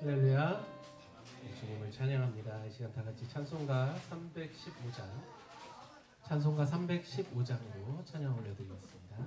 할렐루야. 주님을 찬양합니다. 이 시간 다 같이 찬송가 315장으로 찬양 올려드리겠습니다.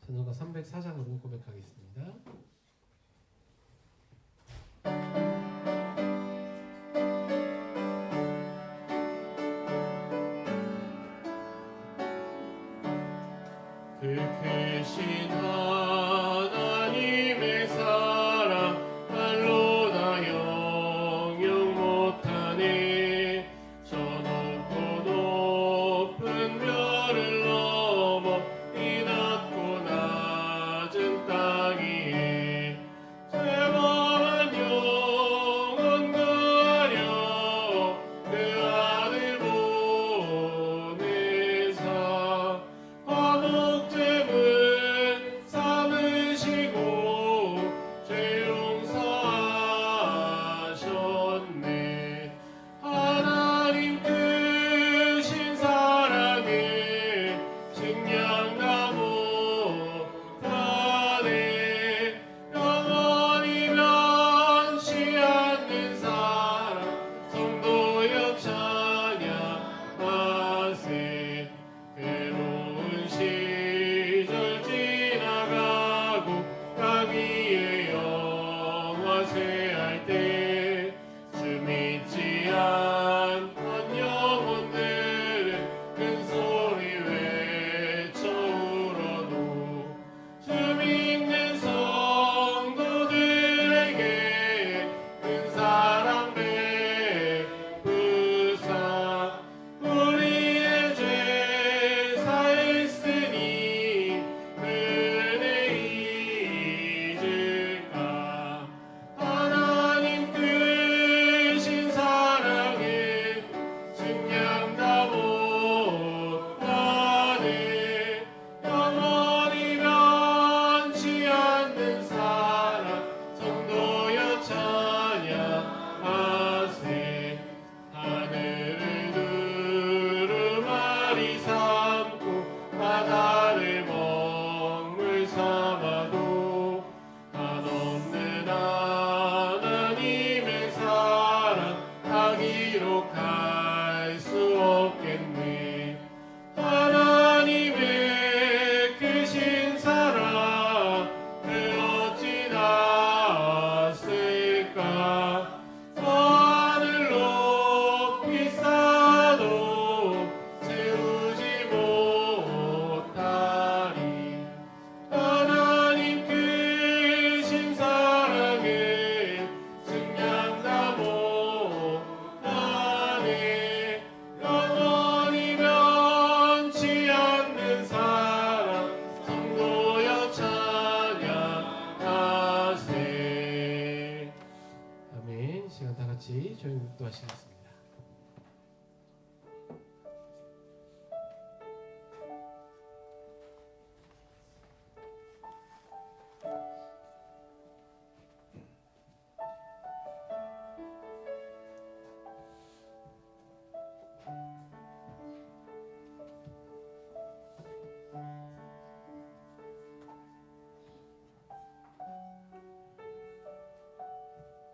찬송가 304장으로 고백하겠습니다. 그 크신 하나님의 사랑 말로 다 영영 못하네. 저 높고 높은 별을 넘어 이 낮고 낮은 땅 위에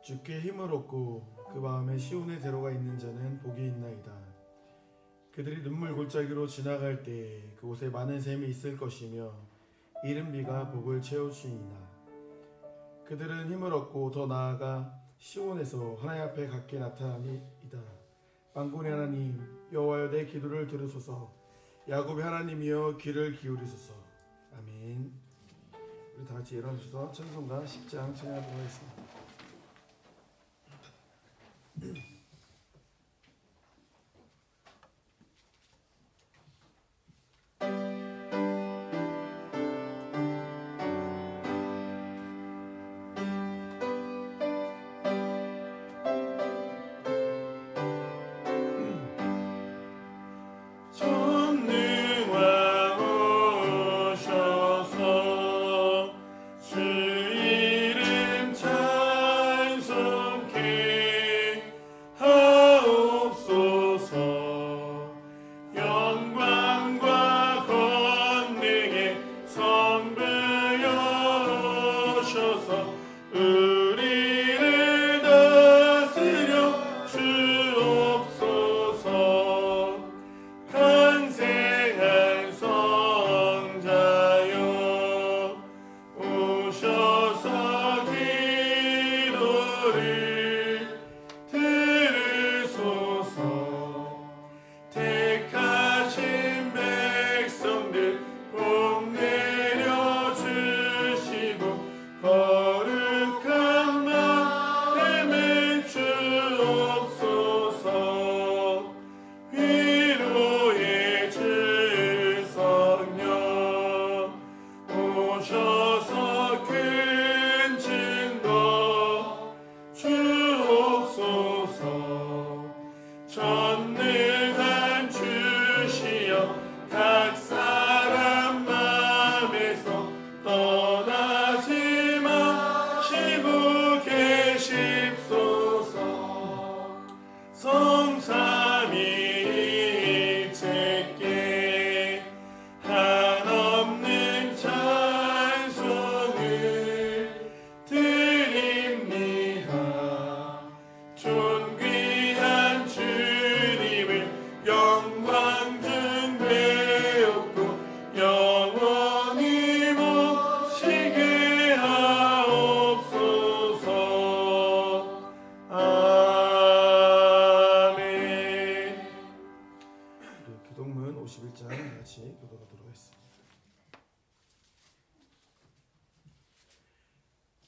주께 힘을 얻고 그 마음에 시온의 대로가 있는 자는 복이 있나이다. 그들이 눈물 골짜기로 지나갈 때 그곳에 많은 샘이 있을 것이며 이른 비가 복을 채워주이나 그들은 힘을 얻고 더 나아가 시온에서 하나님 앞에 갖게 나타나니이다. 만군의 하나님 여호와여 내 기도를 들으소서. 야곱의 하나님이여 귀를 기울이소서. 아멘. 우리 다 같이 일어나셔서 찬송가 10장 찬양하도록 하겠습니다.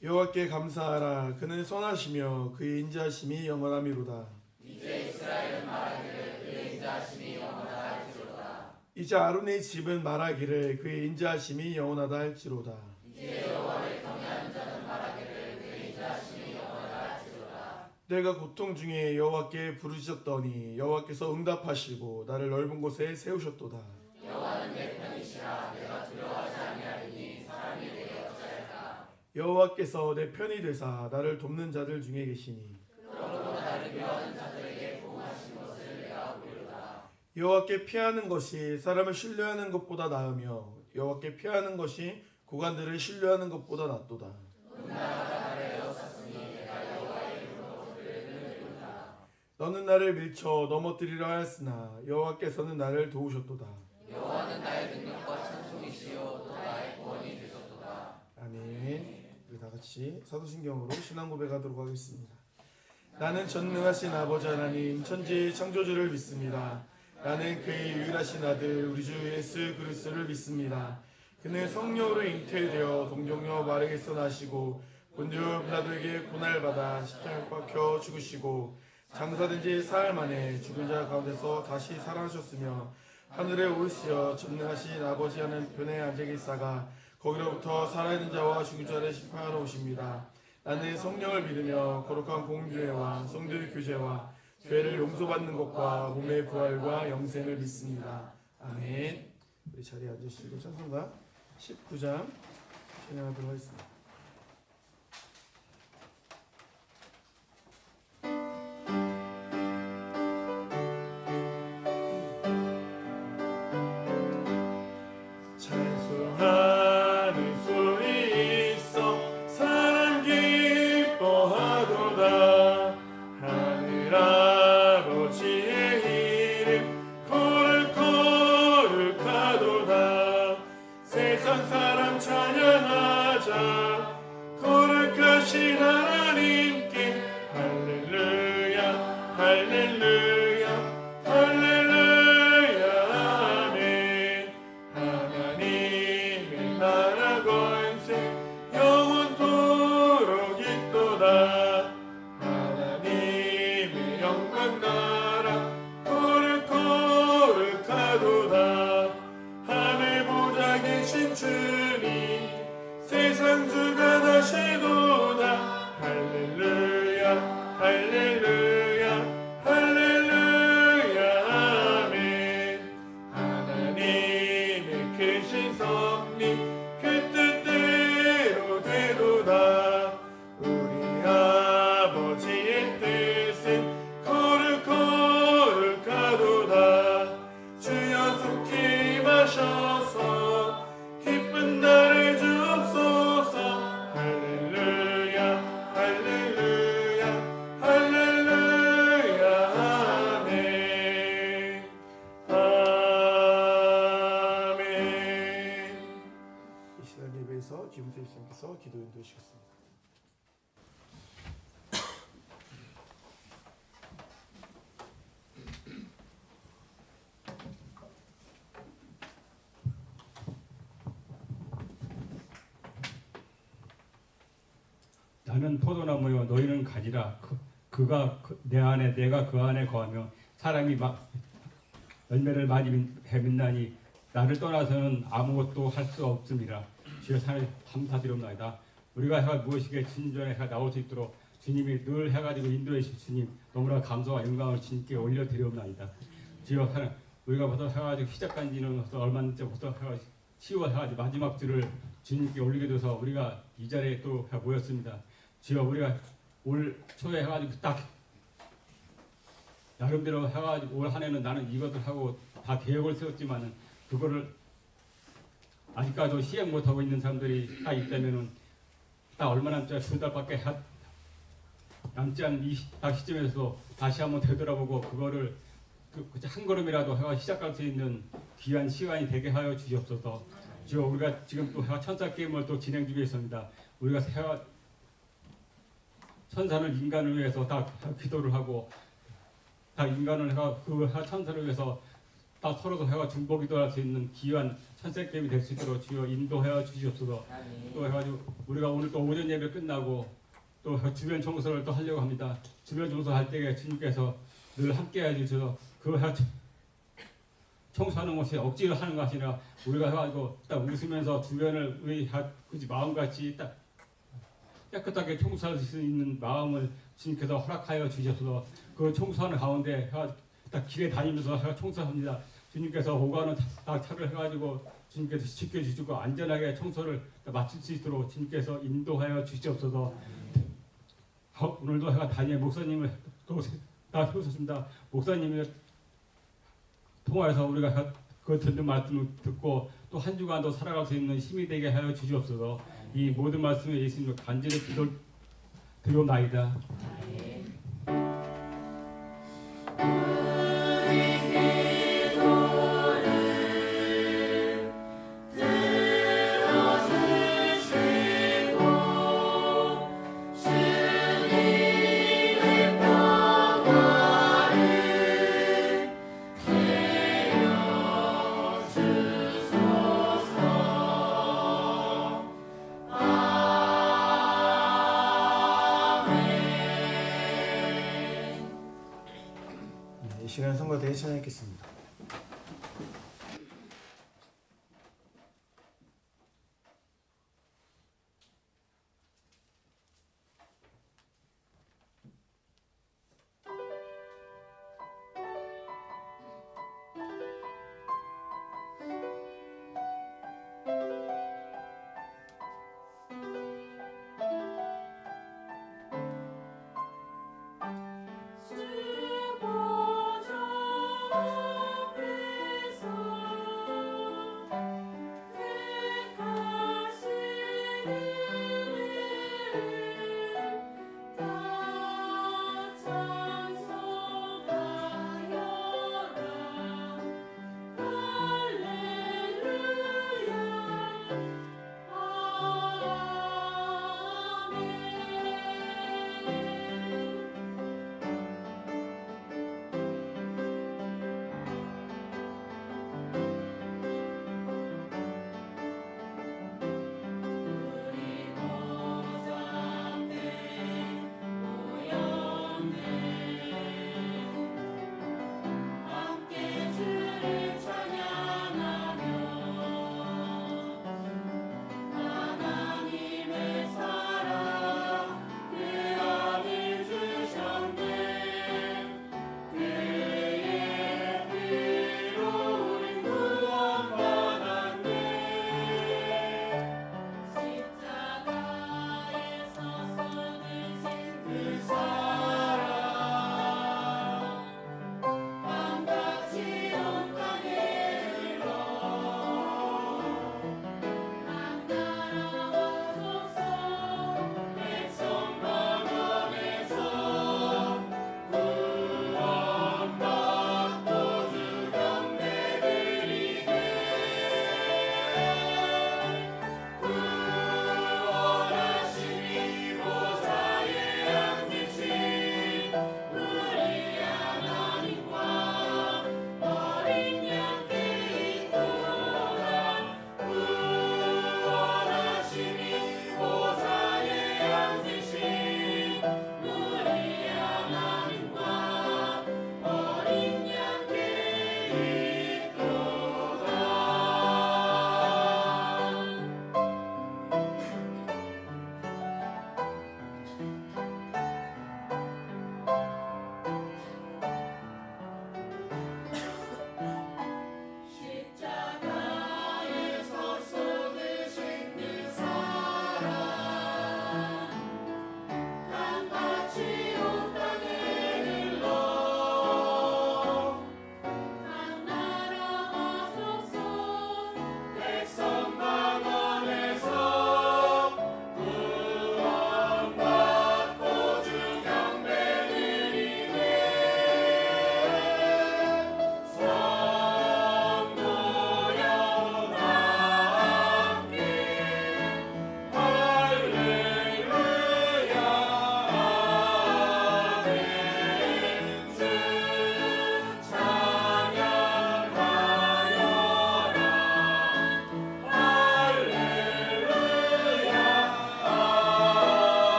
여호와께 감사하라. 그는 선하시며 그의 인자하심이 영원함이로다. 이제 이스라엘은 말하기를 그의 인자하심이 영원하다 할지로다. 이제 아론의 집은 말하기를 그의 인자하심이 영원하다 할지로다. 이제 여호와를 경외하는 자는 말하기를 그의 인자하심이 영원하다 할지로다. 내가 고통 중에 여호와께 부르짖었더니 여호와께서 응답하시고 나를 넓은 곳에 세우셨도다. 여호와는 내 편이시라. 내가 두려워하지 아니하리니 사람이 내게 어찌할까. 여호와께서 내 편이 되사 나를 돕는 자들 중에 계시니 그러므로 나를 미워하는 자들에게 보응하신 것을 내가 보리로다. 여호와께 피하는 것이 사람을 신뢰하는 것보다 나으며 여호와께 피하는 것이 고관들을 신뢰하는 것보다 낫도다. 너는 나를 밀쳐 넘어뜨리려 하였으나 여호와께서는 나를 도우셨도다. 여호와는 나의 능력과 찬송이시요 또 나의 구원이 되셨도다. 아멘. 우리 다 같이 사도신경으로 신앙 고백하도록 하겠습니다. 나는 전능하신 아버지 하나님 천지의 창조주를 믿습니다. 나는 그의 유일하신 아들 우리 주 예수 그리스도를 믿습니다. 그는 성령으로 잉태되어 동정녀 마리아에서 나시고 본디오 빌라도에게 고난받아 십자가에 박혀 죽으시고 장사된 지 사흘 만에 죽은 자 가운데서 다시 살아나셨으며 하늘에 오르시어 전능하신 아버지 하는 편에 앉아 계시다가 거기로부터 살아있는 자와 죽은 자를 심판하러 오십니다. 나는 성령을 믿으며 거룩한 공교회와 성도의 교제와 죄를 용서받는 것과 몸의 부활과 영생을 믿습니다. 아멘. 우리 자리에 앉으시고 찬송가 19장 진행하도록 하겠습니다. 찬송하는 소리 있어 사람 기뻐하도다. 하시면서 기도 인도해 주시겠습니다. 나는 포도나무요 너희는 가지라. 그가 내 안에 내가 그 안에 거하며 사람이 막 열매를 많이 맺나니 나를 떠나서는 아무것도 할 수 없습니다. 주여 하나님 감사드립니다. 우리가 해가 무엇이게 주님 전에 해가 나올 수 있도록 주님이 늘 해가지고 인도해 주신 주님 너무나 감사와 영광을 주님께 올려드리옵나이다. 주여 하나님 우리가 벌써 해가지고 시작한 지는 벌써 얼마나 벌써 해가지고 10월 해가지고 마지막 주를 주님께 올리게 돼서 우리가 이 자리에 또 모였습니다. 주여 우리가 올 초에 해가지고 딱 나름대로 해가지고 올 한 해는 나는 이것을 하고 다 계획을 세웠지만은 그거를 아직까지도 시행 못하고 있는 사람들이 다 있다면은 딱 얼마 남지 않은 2달밖에 남지 않은 이 시점에서 다시 한번 되돌아보고 그거를 한 걸음이라도 해가 시작할 수 있는 귀한 시간이 되게 하여 주시옵소서. 주여 우리가 지금 또 해가 천사 게임을 또 진행 중에 있습니다. 우리가 해가 천사는 인간을 위해서 다 기도를 하고 다 인간을 해가 그 천사를 위해서 다 서로도 해가 중보기도 할 수 있는 귀한 천사 게임이 될 수 있도록 주여 인도하여 주시옵소서. 또 해가지고 우리가 오늘 또 오전 예배 끝나고 또 주변 청소를 또 하려고 합니다. 주변 청소할 때에 주님께서 늘 함께해 주셔서 그 청소하는 것이 억지로 하는 것이 아니라 우리가 해가지고 딱 웃으면서 주변을 마음같이 딱 깨끗하게 청소할 수 있는 마음을 주님께서 허락하여 주셔서 그 청소하는 가운데 딱 길에 다니면서 청소합니다. 주님께서 오가는 다 차를 해가지고 주님께서 지켜주시고 안전하게 청소를 마칠 수 있도록 주님께서 인도하여 주시옵소서. 오늘도 해가 다니엘 목사님을 또 세우셨습니다. 목사님을 통하여서 우리가 그 듣는 말씀을 듣고 또 한 주간도 살아갈 수 있는 힘이 되게 하여 주시옵소서. 이 모든 말씀에 예수님을 간절히 기도드리옵나이다. 이 시간 성과 대해 찬양하겠습니다. 수고자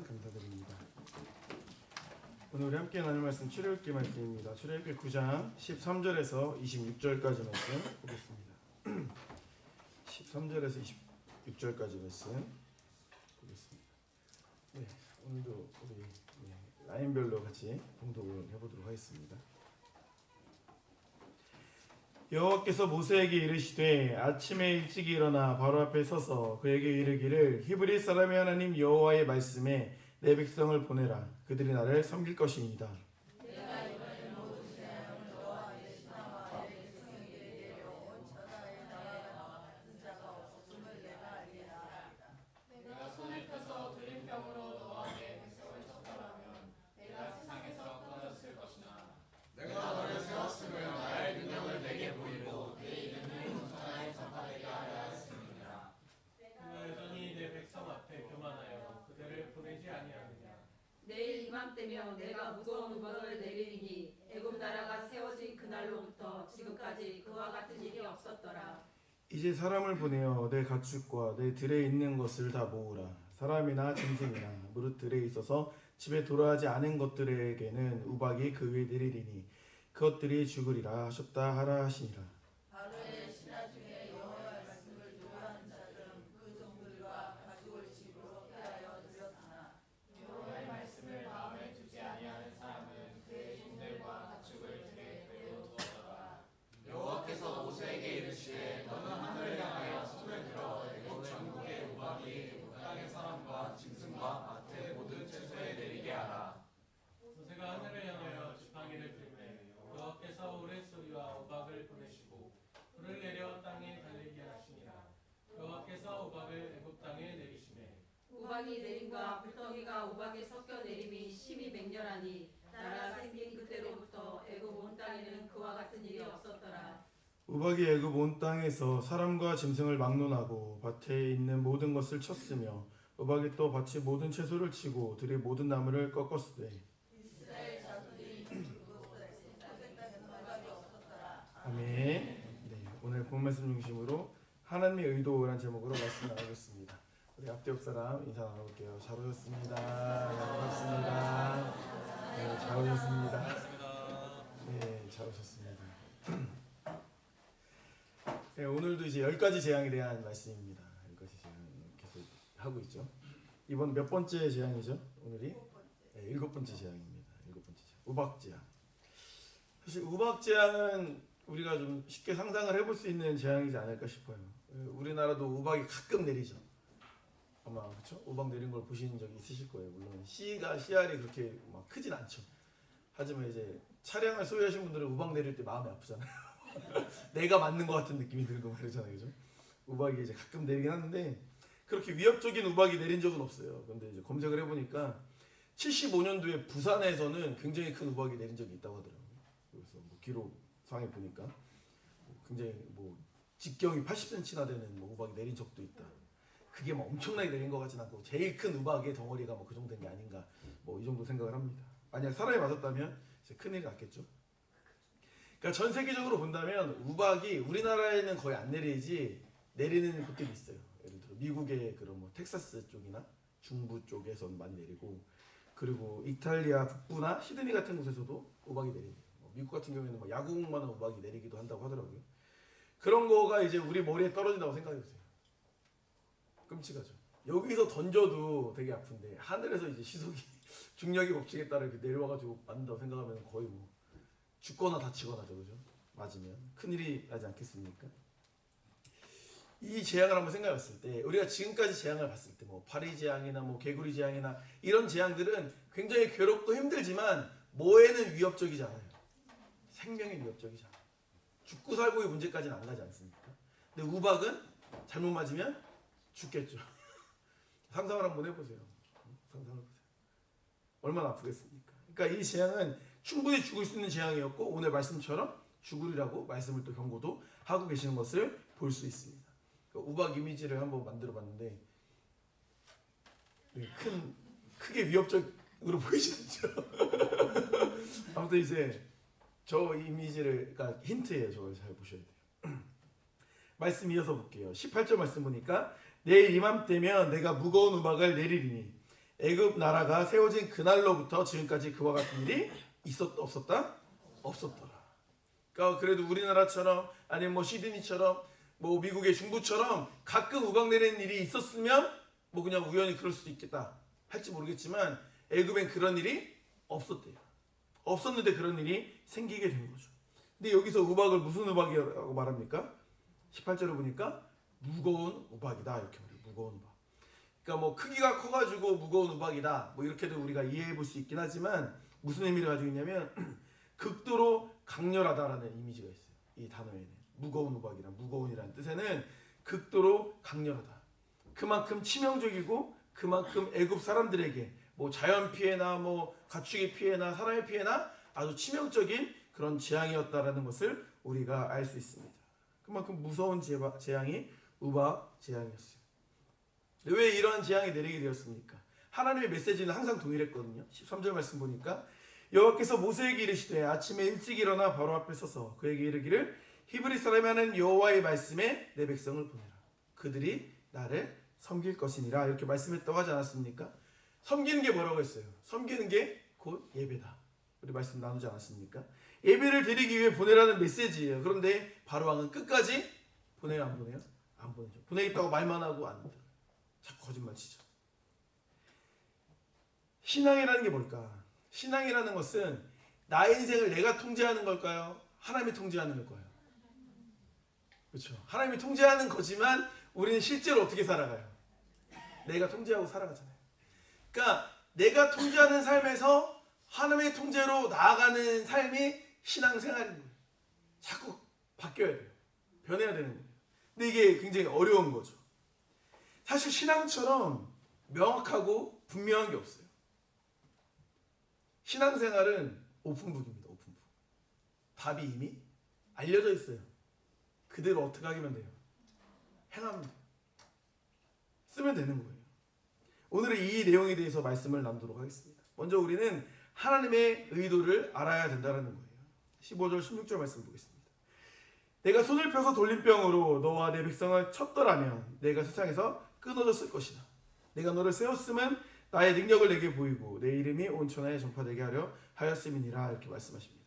감사드립니다. 오늘 우리 함께 나눌 말씀 출애굽기 말씀입니다. 출애굽기 9장 13절에서 26절까지 말씀 보겠습니다. 13절에서 26절까지 말씀 보겠습니다. 네, 오늘도 우리 라인별로 같이 봉독을 해보도록 하겠습니다. 여호와께서 모세에게 이르시되 아침에 일찍 일어나 바로 앞에 서서 그에게 이르기를 히브리 사람의 하나님 여호와의 말씀에 내 백성을 보내라. 그들이 나를 섬길 것이니이다. 내일 이맘때면 내가 무거운 우박을 내리리니 애굽 나라가 세워진 그날로부터 지금까지 그와 같은 일이 없었더라. 이제 사람을 보내어 내 가축과 내 들에 있는 것을 다 모으라. 사람이나 짐승이나 무릇 들에 있어서 집에 돌아가지 않은 것들에게는 우박이 그 위에 내리리니 그것들이 죽으리라 하셨다 하라 하시니라. 바로의 신하 중에 여호와의 말씀을 두려워하는 자들은 그 종들과 가축을 집으로 피하여 들였으나 여호와의 말씀을 마음에 두지 아니하는 사람은 그의 종들과 가축을 들에 끌고 두었더라. 여호와께서 모세에게 이르시되 너는 하늘을 향하여 손을 들어 애굽 전국의 우박이 땅의 사람과 짐승과 밭의 모든 채소에 내리게 하라. 모세가 하늘을 향하여 지팡이를 들매 여호와께서 우레소리와 우박을 보내시고 불을 내려 땅에 달리게 하시니라. 여호와께서 우박을 애굽 땅에 내리시매 우박이 내림과 불덩이가 우박에 섞여 내림이 심히 맹렬하니 나라 생긴 그때로부터 애굽 온 땅에는 그와 같은 일이 없었더라. 우박이 애굽 온 땅에서 사람과 짐승을 막론하고 밭에 있는 모든 것을 쳤으며 우박이 또 밭의 모든 채소를 치고 들의 모든 나무를 꺾었으되 이스라엘 자손이 그곳에 고생 땅에는 우박이 없었더라. 아멘. 네, 오늘 본 말씀 중심으로 하나님의 의도라는 제목으로 말씀 나누겠습니다. 우리 앞뒤 옆 사람 인사 나눠볼게요. 잘 오셨습니다. 반갑습니다. 네, 잘 오셨습니다. 네, 잘 오셨습니다. 네, 오늘도 이제 10가지 재앙에 대한 말씀입니다. 10가지 재앙 계속 하고 있죠. 이번 몇 번째 재앙이죠? 오늘이? 네, 7번째 재앙입니다. 7번째 재앙. 우박 재앙. 사실 우박 재앙은 우리가 좀 쉽게 상상을 해볼 수 있는 재앙이지 않을까 싶어요. 우리나라도 우박이 가끔 내리죠. 아마 그렇죠? 우박 내린 걸 보신 적이 있으실 거예요. 물론 씨알이 그렇게 막 크진 않죠. 하지만 이제 차량을 소유하신 분들은 우박 내릴 때 마음이 아프잖아요. 내가 맞는 것 같은 느낌이 들고 말이잖아요, 그죠? 우박이 이제 가끔 내리긴 하는데 그렇게 위협적인 우박이 내린 적은 없어요. 근데 이제 검색을 해보니까 75년도에 부산에서는 굉장히 큰 우박이 내린 적이 있다고 하더라고요. 그래서 뭐 기록상에 보니까 굉장히 뭐 직경이 80cm나 되는 뭐 우박이 내린 적도 있다. 그게 뭐 엄청나게 내린 것 같진 않고 제일 큰 우박의 덩어리가 뭐 그 정도인 게 아닌가 뭐 이 정도 생각을 합니다. 만약 사람이 맞았다면 이제 큰일이 났겠죠. 그러니까 전 세계적으로 본다면 우박이 우리나라에는 거의 안 내리지 내리는 곳들이 있어요. 예를 들어 미국의 그런 뭐 텍사스 쪽이나 중부 쪽에선 많이 내리고 그리고 이탈리아 북부나 시드니 같은 곳에서도 우박이 내리고 미국 같은 경우에는 뭐 야구공만한 우박이 내리기도 한다고 하더라고요. 그런 거가 이제 우리 머리에 떨어진다고 생각해보세요. 끔찍하죠. 여기서 던져도 되게 아픈데 하늘에서 이제 시속이 중력의 법칙에 따라 이렇게 내려와가지고 맞는다고 생각하면 거의 뭐 죽거나 다치거나죠, 그죠? 맞으면 큰일이 나지 않겠습니까? 이 재앙을 한번 생각해봤을 때 우리가 지금까지 재앙을 봤을 때 뭐 파리 재앙이나 뭐 개구리 재앙이나 이런 재앙들은 굉장히 괴롭고 힘들지만 뭐에는 위협적이지 않아요. 생명에 위협적이지 않아요. 죽고 살고의 문제까지는 안 가지 않습니까? 근데 우박은 잘못 맞으면 죽겠죠. 상상을 한번 해보세요. 상상을 해보세요. 얼마나 아프겠습니까? 그러니까 이 재앙은 충분히 죽을 수 있는 재앙이었고 오늘 말씀처럼 죽으리라고 말씀을 또 경고도 하고 계시는 것을 볼 수 있습니다. 그러니까 우박 이미지를 한번 만들어봤는데 크게 위협적으로 보이지 않죠? 아무튼 이제 저 이미지를 그러니까 힌트예요. 저걸 잘 보셔야 돼요. 말씀 이어서 볼게요. 18절 말씀 보니까 내일 이맘때면 내가 무거운 우박을 내리리니 애굽 나라가 세워진 그날로부터 지금까지 그와 같은 일이 있었다 없었다? 없었더라. 그러니까 그래도 우리나라처럼 아니면 뭐 시드니처럼 뭐 미국의 중부처럼 가끔 우박 내리는 일이 있었으면 뭐 그냥 우연히 그럴 수도 있겠다 할지 모르겠지만 애굽엔 그런 일이 없었대요. 없었는데 그런 일이 생기게 된 거죠. 근데 여기서 우박을 무슨 우박이라고 말합니까? 18절을 보니까 무거운 우박이다 이렇게 말해요. 무거운 우박. 그러니까 뭐 크기가 커가지고 무거운 우박이다 뭐 이렇게도 우리가 이해해 볼 수 있긴 하지만 무슨 의미를 가지고 있냐면 극도로 강렬하다라는 이미지가 있어요. 이 단어에는 무거운 우박이란 무거운이라는 뜻에는 극도로 강렬하다. 그만큼 치명적이고 그만큼 애굽 사람들에게 뭐 자연 피해나 뭐 가축의 피해나 사람의 피해나 아주 치명적인 그런 재앙이었다라는 것을 우리가 알 수 있습니다. 그만큼 무서운 재앙이 우박 재앙이었어요. 왜 이러한 재앙이 내리게 되었습니까? 하나님의 메시지는 항상 동일했거든요. 13절 말씀 보니까 여호와께서 모세에게 이르시되 아침에 일찍 일어나 바로 앞에 서서 그에게 이르기를 히브리 사람이 하는 여호와의 말씀에 내 백성을 보내라. 그들이 나를 섬길 것이니라 이렇게 말씀했다고 하지 않았습니까? 섬기는 게 뭐라고 했어요? 섬기는 게 곧 예배다. 우리 말씀 나누지 않았습니까? 예배를 드리기 위해 보내라는 메시지예요. 그런데 바로왕은 끝까지 보내요 안 보내요? 안 보내죠. 보내겠다고 말만 하고 안 돼요. 자꾸 거짓말 치죠. 신앙이라는 게 뭘까? 신앙이라는 것은 나의 인생을 내가 통제하는 걸까요? 하나님이 통제하는 걸까요? 그렇죠. 하나님이 통제하는 거지만 우리는 실제로 어떻게 살아가요? 내가 통제하고 살아가잖아요. 그러니까 내가 통제하는 삶에서 하나님의 통제로 나아가는 삶이 신앙생활인 거예요. 자꾸 바뀌어야 돼요. 변해야 되는 거예요. 근데 이게 굉장히 어려운 거죠. 사실 신앙처럼 명확하고 분명한 게 없어요. 신앙생활은 오픈북입니다. 오픈북. 답이 이미 알려져 있어요. 그대로 어떻게 하기만 돼요? 행하면 돼요. 쓰면 되는 거예요. 오늘은 이 내용에 대해서 말씀을 나누도록 하겠습니다. 먼저 우리는 하나님의 의도를 알아야 된다는 거예요. 15절 16절 말씀 보겠습니다. 내가 손을 펴서 돌림병으로 너와 내 백성을 쳤더라면 내가 세상에서 끊어졌을 것이다. 내가 너를 세웠음은 나의 능력을 내게 보이고 내 이름이 온 천하에 전파되게 하려 하였음이니라 이렇게 말씀하십니다.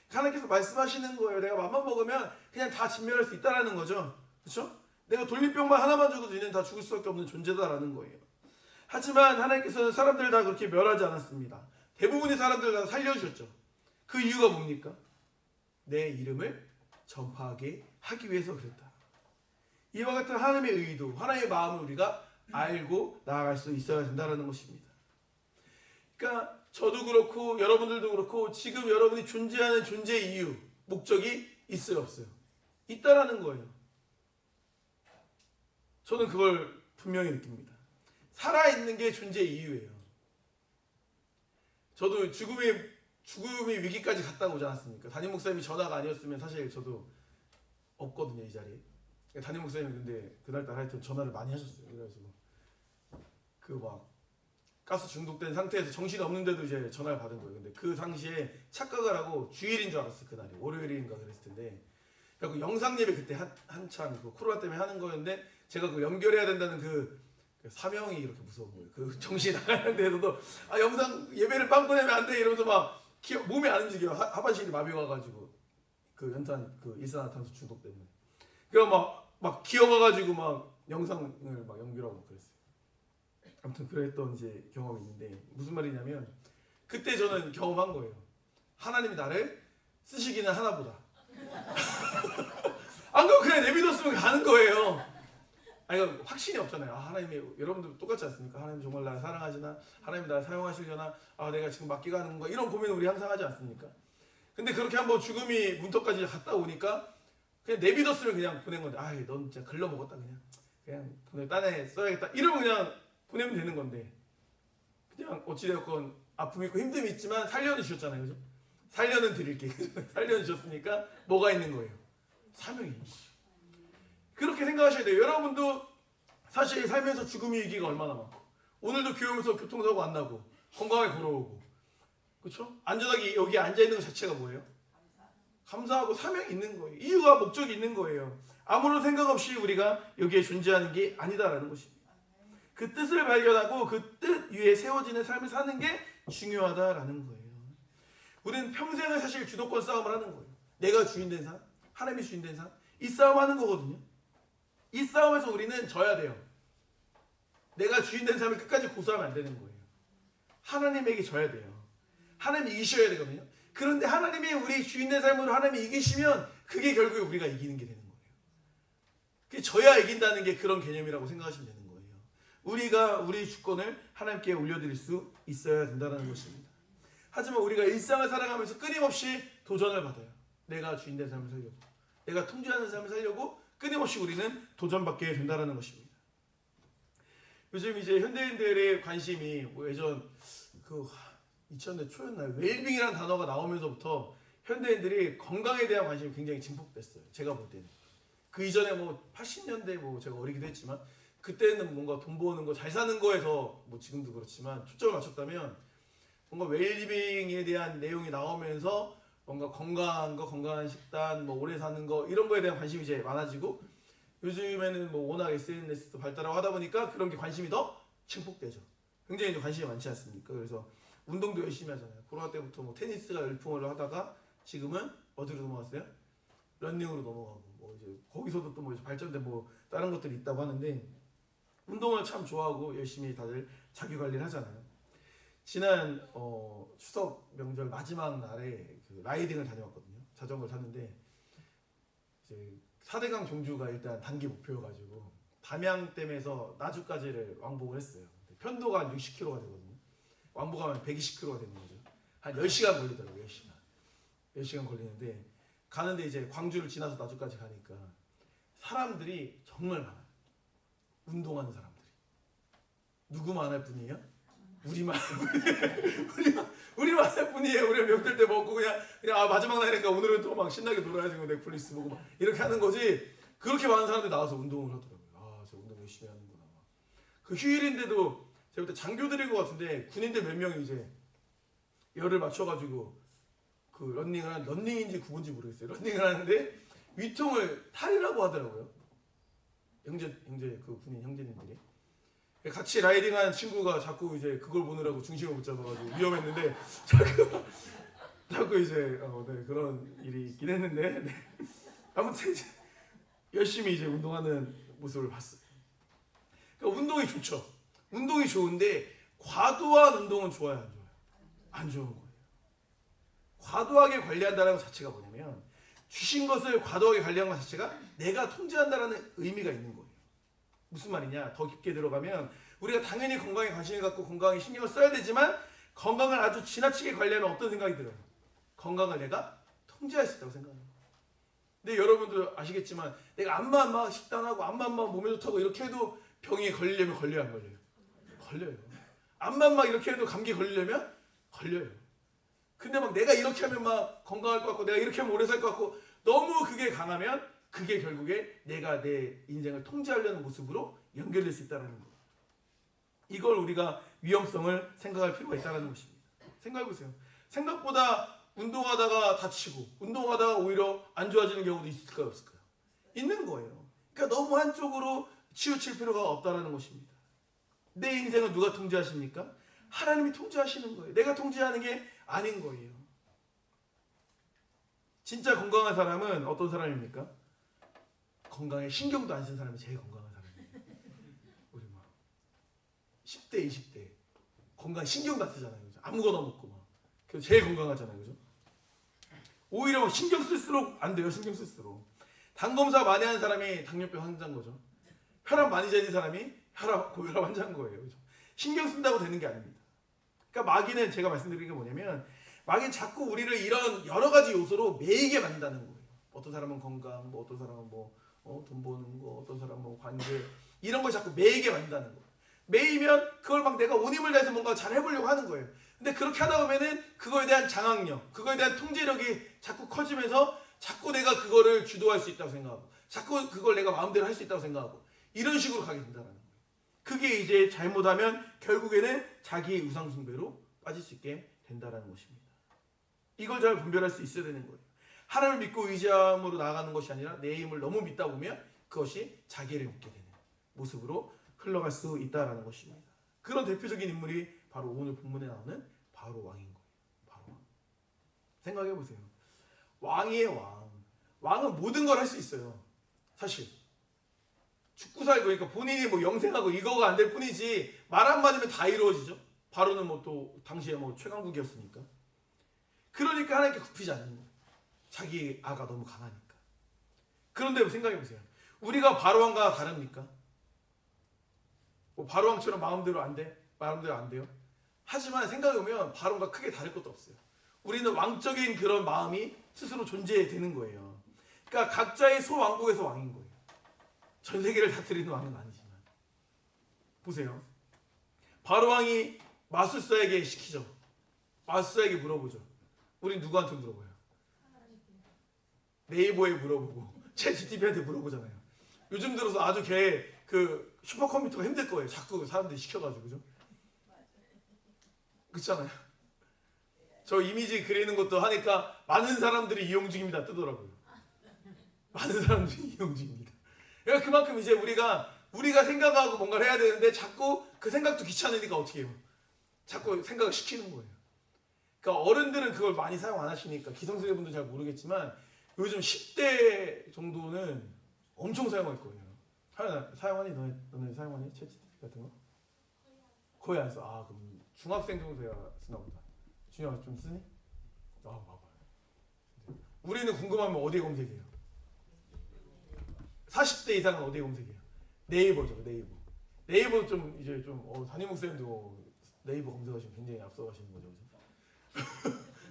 하나님께서 말씀하시는 거예요. 내가 맘만 먹으면 그냥 다 진멸할 수 있다라는 거죠. 그렇죠? 내가 돌림병만 하나만 줘도 너희는 다 죽을 수밖에 없는 존재다라는 거예요. 하지만 하나님께서는 사람들을 다 그렇게 멸하지 않았습니다. 대부분의 사람들을 다 살려주셨죠. 그 이유가 뭡니까? 내 이름을 전파하게 하기 위해서 그랬다. 이와 같은 하나님의 의도, 하나님의 마음을 우리가 알고 나아갈 수 있어야 된다는 것입니다. 그러니까 저도 그렇고 여러분들도 그렇고 지금 여러분이 존재하는 존재의 이유, 목적이 있어요 없어요? 있다라는 거예요. 저는 그걸 분명히 느낍니다. 살아있는 게 존재의 이유예요. 저도 죽음의 위기까지 갔다 오지 않았습니까? 담임 목사님이 전화가 아니었으면 사실 저도 없거든요 이 자리에. 담임 목사님이 근데 그날따라 하여튼 전화를 많이 하셨어요. 그래서 그 막 가스 중독된 상태에서 정신이 없는데도 이제 전화를 받은 거예요. 근데 그 당시에 착각을 하고 주일인 줄 알았어요. 그날이 월요일인가 그랬을 텐데. 그래서 영상 예배 그때 한참 그 코로나 때문에 하는 거였는데 제가 그 연결해야 된다는 그 사명이 이렇게 무서운 거예요. 그 정신이 나가는 데서도 영상 예배를 빵 보내면 안 돼 이러면서 막 몸이 안 움직여요. 하반신이 마비 와가지고 그 연탄 그 일산화탄소 중독 때문에. 그래서 막 기어가가지고 막 영상을 막 연결하고 그랬어요. 아무튼 그랬던 이제 경험이 있는데 무슨 말이냐면 그때 저는 경험한 거예요. 하나님이 나를 쓰시기는 하나보다. 안 그러면 그냥 내비뒀으면 가는 거예요. 이거 확신이 없잖아요. 하나님이 여러분들 똑같지 않습니까? 하나님 정말 나를 사랑하시나? 하나님 나를 사용하시려나? 내가 지금 맡기가 하는 건가? 이런 고민을 우리 항상 하지 않습니까? 근데 그렇게 한번 죽음이 문턱까지 갔다 오니까 그냥 내비뒀으면 그냥 보낸 건데 넌 진짜 글러먹었다 그냥 보내 딴에 써야겠다 이러면 그냥 보내면 되는 건데 그냥 어찌되었건 아픔이 있고 힘듦이 있지만 살려는 주셨잖아요. 그죠? 살려는 드릴게. 살려는 주셨으니까 뭐가 있는 거예요? 사명이 있는 거죠. 그렇게 생각하셔야 돼요. 여러분도 사실 살면서 죽음의 위기가 얼마나 많고 오늘도 교회 오면서 교통사고 안 나고 건강하게 걸어오고 그렇죠? 안전하게 여기 앉아있는 것 자체가 뭐예요? 감사하고 사명이 있는 거예요. 이유와 목적이 있는 거예요. 아무런 생각 없이 우리가 여기에 존재하는 게 아니다라는 것입니다. 그 뜻을 발견하고 그 뜻 위에 세워지는 삶을 사는 게 중요하다라는 거예요. 우리는 평생을 사실 주도권 싸움을 하는 거예요. 내가 주인된 삶, 하나님이 주인된 삶, 이 싸움 하는 거거든요. 이 싸움에서 우리는 져야 돼요. 내가 주인된 삶을 끝까지 고수하면 안 되는 거예요. 하나님에게 져야 돼요. 하나님이 이기셔야 되거든요. 그런데 하나님이 우리 주인된 삶으로 하나님이 이기시면 그게 결국에 우리가 이기는 게 되는 거예요. 그게 져야 이긴다는 게 그런 개념이라고 생각하시면 되는 거예요. 우리가 우리 주권을 하나님께 올려드릴 수 있어야 된다는 것입니다. 하지만 우리가 일상을 살아가면서 끊임없이 도전을 받아요. 내가 주인된 삶을 살려고, 내가 통제하는 삶을 살려고 끊임없이 우리는 도전받게 된다는 것입니다. 요즘 이제 현대인들의 관심이 뭐 예전 그 2000년 초였나요? 웰빙이라는 단어가 나오면서부터 현대인들이 건강에 대한 관심이 굉장히 증폭됐어요. 제가 볼 때는. 그 이전에 뭐 80년대 뭐 제가 어리기도 했지만 그때는 뭔가 돈 버는 거, 잘 사는 거에서 뭐 지금도 그렇지만 초점을 맞췄다면 뭔가 웰리빙에 대한 내용이 나오면서 뭔가 건강한 거, 건강한 식단, 뭐 오래 사는 거 이런 거에 대한 관심이 이제 많아지고 요즘에는 뭐 워낙 SNS도 발달하고 하다 보니까 그런 게 관심이 더 증폭되죠. 굉장히 이제 관심이 많지 않습니까? 그래서 운동도 열심히 하잖아요. 코로나 때부터 뭐 테니스가 열풍을 하다가 지금은 어디로 넘어갔어요? 런닝으로 넘어가고 뭐 이제 거기서도 또 뭐 발전된 뭐 다른 것들이 있다고 하는데 운동을 참 좋아하고 열심히 다들 자기 관리를 하잖아요. 지난 추석 명절 마지막 날에 그 라이딩을 다녀왔거든요. 자전거를 탔는데 이제 4대강 종주가 일단 단기 목표여가지고 담양댐에서 나주까지를 왕복을 했어요. 편도가 한 60km가 되거든요. 왕복하면 120km가 되는 거죠. 한 10시간 걸리더라고요. 10시간 걸리는데 가는데 이제 광주를 지나서 나주까지 가니까 사람들이 정말 많아요. 운동하는 사람들이. 누구만 할 뿐이에요? 우리만 할 뿐이에요. 우리가 명절 때 먹고 그냥 마지막 날이니까 오늘은 또 막 신나게 놀아야지 넷플릭스 보고 막 이렇게 하는 거지. 그렇게 많은 사람들이 나와서 운동을 하더라고요. 아, 저 운동 열심히 하는구나. 그 휴일인데도 제가 그때 장교들인 것 같은데 군인들 몇 명이 이제 열을 맞춰가지고 그 런닝인지 구분인지 모르겠어요. 런닝을 하는데 위통을 탈이라고 하더라고요. 형제 그 군인 형제님들이. 같이 라이딩한 친구가 자꾸 이제 그걸 보느라고 중심을 못 잡아가지고 위험했는데 자꾸 이제 네, 그런 일이 있긴 했는데 네. 아무튼 이제 열심히 이제 운동하는 모습을 봤어요. 그러니까 운동이 좋죠. 운동이 좋은데 과도한 운동은 좋아요, 안 좋아요? 안 좋은 거예요. 과도하게 관리한다는 것 자체가 뭐냐면 주신 것을 과도하게 관리하는 것 자체가 내가 통제한다는 의미가 있는 거예요. 무슨 말이냐? 더 깊게 들어가면 우리가 당연히 건강에 관심을 갖고 건강에 신경을 써야 되지만 건강을 아주 지나치게 관리하면 어떤 생각이 들어요? 건강을 내가 통제할 수 있다고 생각해요. 근데 여러분도 아시겠지만 내가 암만 막 식단하고 암만 막 몸에 좋다고 이렇게 해도 병이 걸리려면 걸려요, 안 걸려요? 걸려요. 암만 막 이렇게 해도 감기 걸리려면 걸려요. 근데 막 내가 이렇게 하면 막 건강할 것 같고 내가 이렇게 하면 오래 살 것 같고 너무 그게 강하면 그게 결국에 내가 내 인생을 통제하려는 모습으로 연결될 수 있다는 거예요. 이걸 우리가 위험성을 생각할 필요가 있다는 것입니다. 생각해보세요. 생각보다 운동하다가 다치고 운동하다가 오히려 안 좋아지는 경우도 있을까요? 없을까요? 있는 거예요. 그러니까 너무 한쪽으로 치우칠 필요가 없다는 것입니다. 내 인생을 누가 통제하십니까? 하나님이 통제하시는 거예요. 내가 통제하는 게 아닌 거예요. 진짜 건강한 사람은 어떤 사람입니까? 건강에 신경도 안 쓴 사람이 제일 건강한 사람이에요. 우리 막 10대, 20대 건강 신경도 안 쓰잖아요. 그죠? 아무거나 먹고 막. 그래서 제일 건강하잖아요. 그죠? 오히려 막 신경 쓸수록 안 돼요. 신경 쓸수록. 당 검사 많이 하는 사람이 당뇨병 환자인 거죠. 혈압 많이 재는 사람이 고혈압 환자인 거예요. 그죠? 신경 쓴다고 되는 게 아닙니다. 그러니까 마귀는 제가 말씀드리는 게 뭐냐면 마귀는 자꾸 우리를 이런 여러 가지 요소로 매이게 만든다는 거예요. 어떤 사람은 건강, 뭐 어떤 사람은 뭐 돈 버는 거, 어떤 사람은 뭐 관계 이런 걸 자꾸 매이게 만든다는 거예요. 매이면 그걸 막 내가 온 힘을 다해서 뭔가 잘 해보려고 하는 거예요. 근데 그렇게 하다 보면은 그거에 대한 장악력, 그거에 대한 통제력이 자꾸 커지면서 자꾸 내가 그거를 주도할 수 있다고 생각하고 자꾸 그걸 내가 마음대로 할 수 있다고 생각하고 이런 식으로 가게 된다는 거예요. 그게 이제 잘못하면 결국에는 자기 우상숭배로 빠질 수 있게 된다는 것입니다. 이걸 잘 분별할 수 있어야 되는 거예요. 하나님을 믿고 의지함으로 나아가는 것이 아니라 내 힘을 너무 믿다 보면 그것이 자기를 믿게 되는 모습으로 흘러갈 수 있다라는 것입니다. 그런 대표적인 인물이 바로 오늘 본문에 나오는 바로 왕인 거예요. 바로 왕. 생각해 보세요. 왕이의 왕. 왕은 모든 걸 할 수 있어요. 사실. 죽고 살고 그러니까 본인이 뭐 영생하고 이거가 안 될 뿐이지 말 한마디면 다 이루어지죠. 바로는 뭐 또 당시에 뭐 최강국이었으니까. 그러니까 하나님께 굽히지 않는 거예요. 자기 아가 너무 강하니까. 그런데 생각해 보세요. 우리가 바로 왕과 다릅니까? 뭐 바로 왕처럼 마음대로 안 돼? 마음대로 안 돼요? 하지만 생각해 보면 바로 왕과 크게 다를 것도 없어요. 우리는 왕적인 그런 마음이 스스로 존재되는 거예요. 그러니까 각자의 소왕국에서 왕인 거예요. 전 세계를 다스리는 왕은 아니지만. 보세요. 바로 왕이 마술사에게 시키죠. 마술사에게 물어보죠. 우린 누구한테 물어봐요? 네이버에 물어보고 챗GPT한테 물어보잖아요. 요즘 들어서 아주 그 슈퍼컴퓨터가 힘들 거예요. 자꾸 사람들이 시켜가지고 그죠? 그렇잖아요. 저 이미지 그리는 것도 하니까 많은 사람들이 이용 중입니다 뜨더라고요. 많은 사람들이 이용 중입니다. 그러니까 그만큼 이제 우리가 생각하고 뭔가를 해야 되는데 자꾸 그 생각도 귀찮으니까 어떻게 해요? 자꾸 생각을 시키는 거예요. 그러니까 어른들은 그걸 많이 사용 안 하시니까 기성세대분들은 잘 모르겠지만 요즘 10대 정도는 엄청 사용할 거예요. 사용하니? 너네 사용하니? 챗GPT 같은 거? 거의 안 써. 아 그럼 중학생 정도야 쓰나 보다. 준영아 좀 쓰니? 봐봐. 우리는 궁금하면 어디에 검색해요? 40대 이상은 어디에 검색해요? 네이버죠. 네이버 좀 이제 좀 담임 목사님도 네이버 검색하시면 굉장히 앞서가시는 거죠.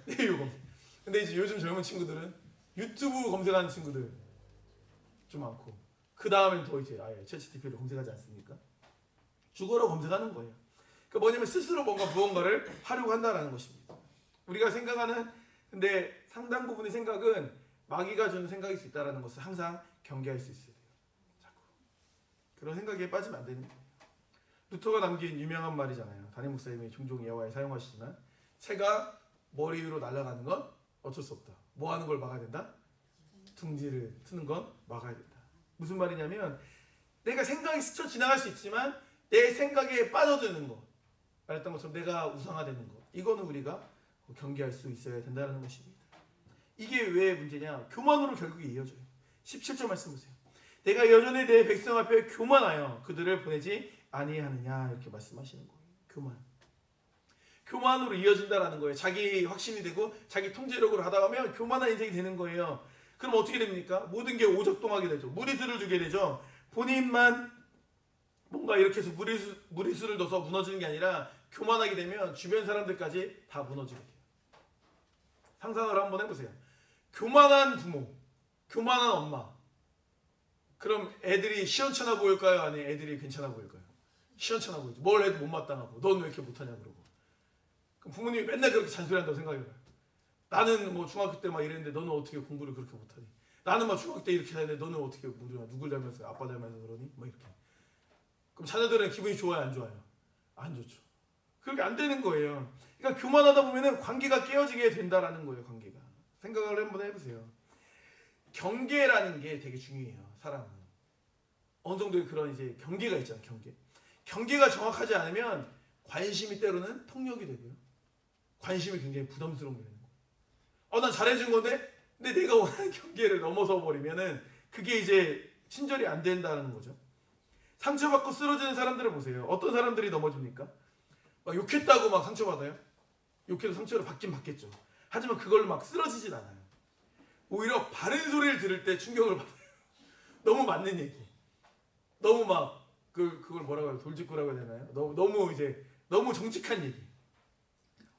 네이버 검색. 근데 이제 요즘 젊은 친구들은 유튜브 검색하는 친구들 좀 많고 그 다음엔 더 이제 아예 챗GPT를 검색하지 않습니까? 주거로 검색하는 거예요. 그러니까 뭐냐면 스스로 무언가를 하려고 한다는 것입니다. 우리가 생각하는 근데 상당 부분의 생각은 마귀가 주는 생각일 수 있다는 것을 항상 경계할 수 있어야 돼요. 자꾸 그런 생각에 빠지면 안 되는 거예요. 루터가 남긴 유명한 말이잖아요. 담임 목사님이 종종 예화에 사용하시지만 새가 머리 위로 날아가는 건 어쩔 수 없다. 뭐 하는 걸 막아야 된다? 둥지를 트는 건 막아야 된다. 무슨 말이냐면 내가 생각이 스쳐 지나갈 수 있지만 내 생각에 빠져드는 거 말했던 것처럼 내가 우상화되는 거 이거는 우리가 경계할 수 있어야 된다는 것입니다. 이게 왜 문제냐? 교만으로 결국에 이어져요. 17절 말씀 보세요. 내가 여전히 내 백성 앞에 교만하여 그들을 보내지 아니하느냐 이렇게 말씀하시는 거예요. 교만으로 이어진다라는 거예요. 자기 확신이 되고 자기 통제력으로 하다 보면 교만한 인생이 되는 거예요. 그럼 어떻게 됩니까? 모든 게 오작동하게 되죠. 무리수를 주게 되죠. 본인만 뭔가 이렇게 해서 무리수를 넣어서 무너지는 게 아니라 교만하게 되면 주변 사람들까지 다 무너지게 돼요. 상상을 한번 해보세요. 교만한 부모, 교만한 엄마. 그럼 애들이 시원찮아 보일까요? 아니면 애들이 괜찮아 보일까요? 시원찮아 보이죠. 뭘 해도 못마땅하고 넌 왜 이렇게 못하냐 그러고. 그럼 부모님이 맨날 그렇게 잔소리한다고 생각해봐요. 나는 뭐 중학교 때 막 이랬는데 너는 어떻게 공부를 그렇게 못하니? 나는 막 중학교 때 이렇게 하는데 너는 어떻게 누굴 닮아서 아빠 닮아서 그러니? 뭐 이렇게. 그럼 자녀들은 기분이 좋아요, 안 좋아요? 안 좋죠. 그렇게 안 되는 거예요. 그러니까 교만하다 보면은 관계가 깨어지게 된다라는 거예요. 관계가. 생각을 한번 해보세요. 경계라는 게 되게 중요해요. 사람은 어느 정도의 그런 이제 경계가 있잖아요. 경계가 정확하지 않으면 관심이 때로는 폭력이 되고요. 관심이 굉장히 부담스러운 게 되는 거예요. 난 잘해준 건데 근데 내가 원하는 경계를 넘어서 버리면은 그게 이제 친절이 안 된다는 거죠. 상처받고 쓰러지는 사람들을 보세요. 어떤 사람들이 넘어집니까? 막 욕했다고 막 상처받아요? 욕해도 상처를 받긴 받겠죠. 하지만 그걸로 막 쓰러지진 않아요. 오히려 바른 소리를 들을 때 충격을 받아요. 너무 맞는 얘기. 너무 막 그걸 뭐라고 해요? 돌직구라고 해야 되나요? 너무 정직한 얘기.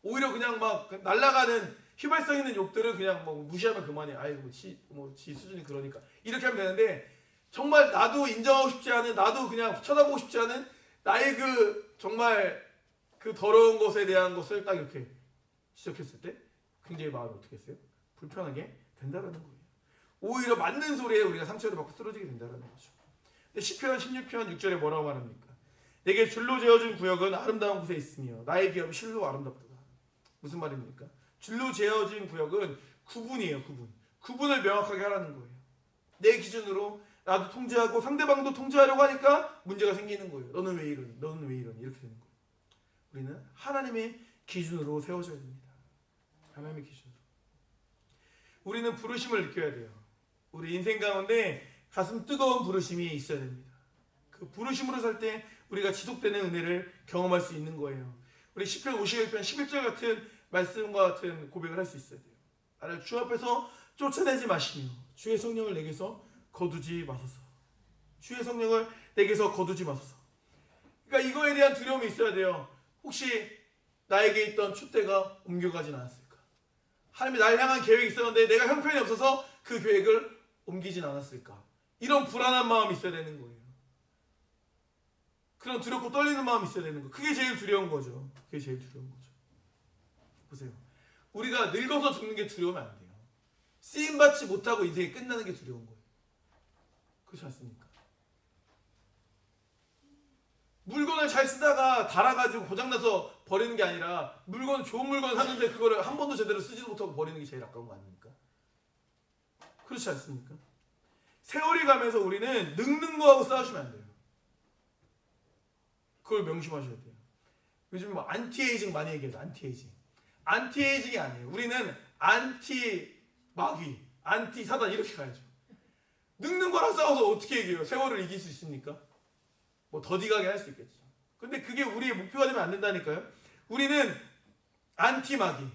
오히려 그냥 막 날아가는 휘발성 있는 욕들은 그냥 뭐 무시하면 그만이에요. 아이고 지 수준이 그러니까 이렇게 하면 되는데 정말 나도 인정하고 싶지 않은 나도 그냥 쳐다보고 싶지 않은 나의 그 정말 그 더러운 것에 대한 것을 딱 이렇게 지적했을 때 굉장히 마음이 어떻게 했어요? 불편하게 된다라는 거예요. 오히려 맞는 소리에 우리가 상처를 받고 쓰러지게 된다라는 거죠. 근데 시편 16편 6절에 뭐라고 말합니까? 내게 줄로 재어준 구역은 아름다운 곳에 있으며 나의 기업이 실로 아름답도다. 무슨 말입니까? 줄로 재어진 구역은 구분이에요. 구분을 명확하게 하라는 거예요. 내 기준으로 나도 통제하고 상대방도 통제하려고 하니까 문제가 생기는 거예요. 너는 왜 이러니? 너는 왜 이러니? 이렇게 되는 거예요. 우리는 하나님의 기준으로 세워져야 됩니다. 하나님의 기준으로. 우리는 부르심을 느껴야 돼요. 우리 인생 가운데 가슴 뜨거운 부르심이 있어야 됩니다. 그 부르심으로 살 때 우리가 지속되는 은혜를 경험할 수 있는 거예요. 우리 시편 51편 11절 같은 말씀과 같은 고백을 할 수 있어야 돼요. 나를 주 앞에서 쫓아내지 마시며 주의 성령을 내게서 거두지 마소서. 주의 성령을 내게서 거두지 마소서. 그러니까 이거에 대한 두려움이 있어야 돼요. 혹시 나에게 있던 촛대가 옮겨가진 않았을까? 하나님이 날 향한 계획이 있었는데 내가 형편이 없어서 그 계획을 옮기진 않았을까? 이런 불안한 마음이 있어야 되는 거예요. 그런 두렵고 떨리는 마음이 있어야 되는 거예요. 그게 제일 두려운 거죠. 그게 제일 두려운 거죠. 보세요. 우리가 늙어서 죽는 게 두려우면 안 돼요. 쓰임받지 못하고 인생이 끝나는 게 두려운 거예요. 그렇지 않습니까? 물건을 잘 쓰다가 닳아가지고 고장나서 버리는 게 아니라 좋은 물건 샀는데 그거를 한 번도 제대로 쓰지도 못하고 버리는 게 제일 아까운 거 아닙니까? 그렇지 않습니까? 세월이 가면서 우리는 늙는 거하고 싸우시면 안 돼요. 그걸 명심하셔야 돼요. 요즘 뭐 안티에이징 많이 얘기해요. 안티에이징. 안티에이징이 아니에요. 우리는 안티마귀, 안티사단 이렇게 가야죠. 늙는 거랑 싸워서 어떻게 이겨요? 세월을 이길 수 있습니까? 뭐 더디가게 할 수 있겠죠. 근데 그게 우리의 목표가 되면 안 된다니까요. 우리는 안티마귀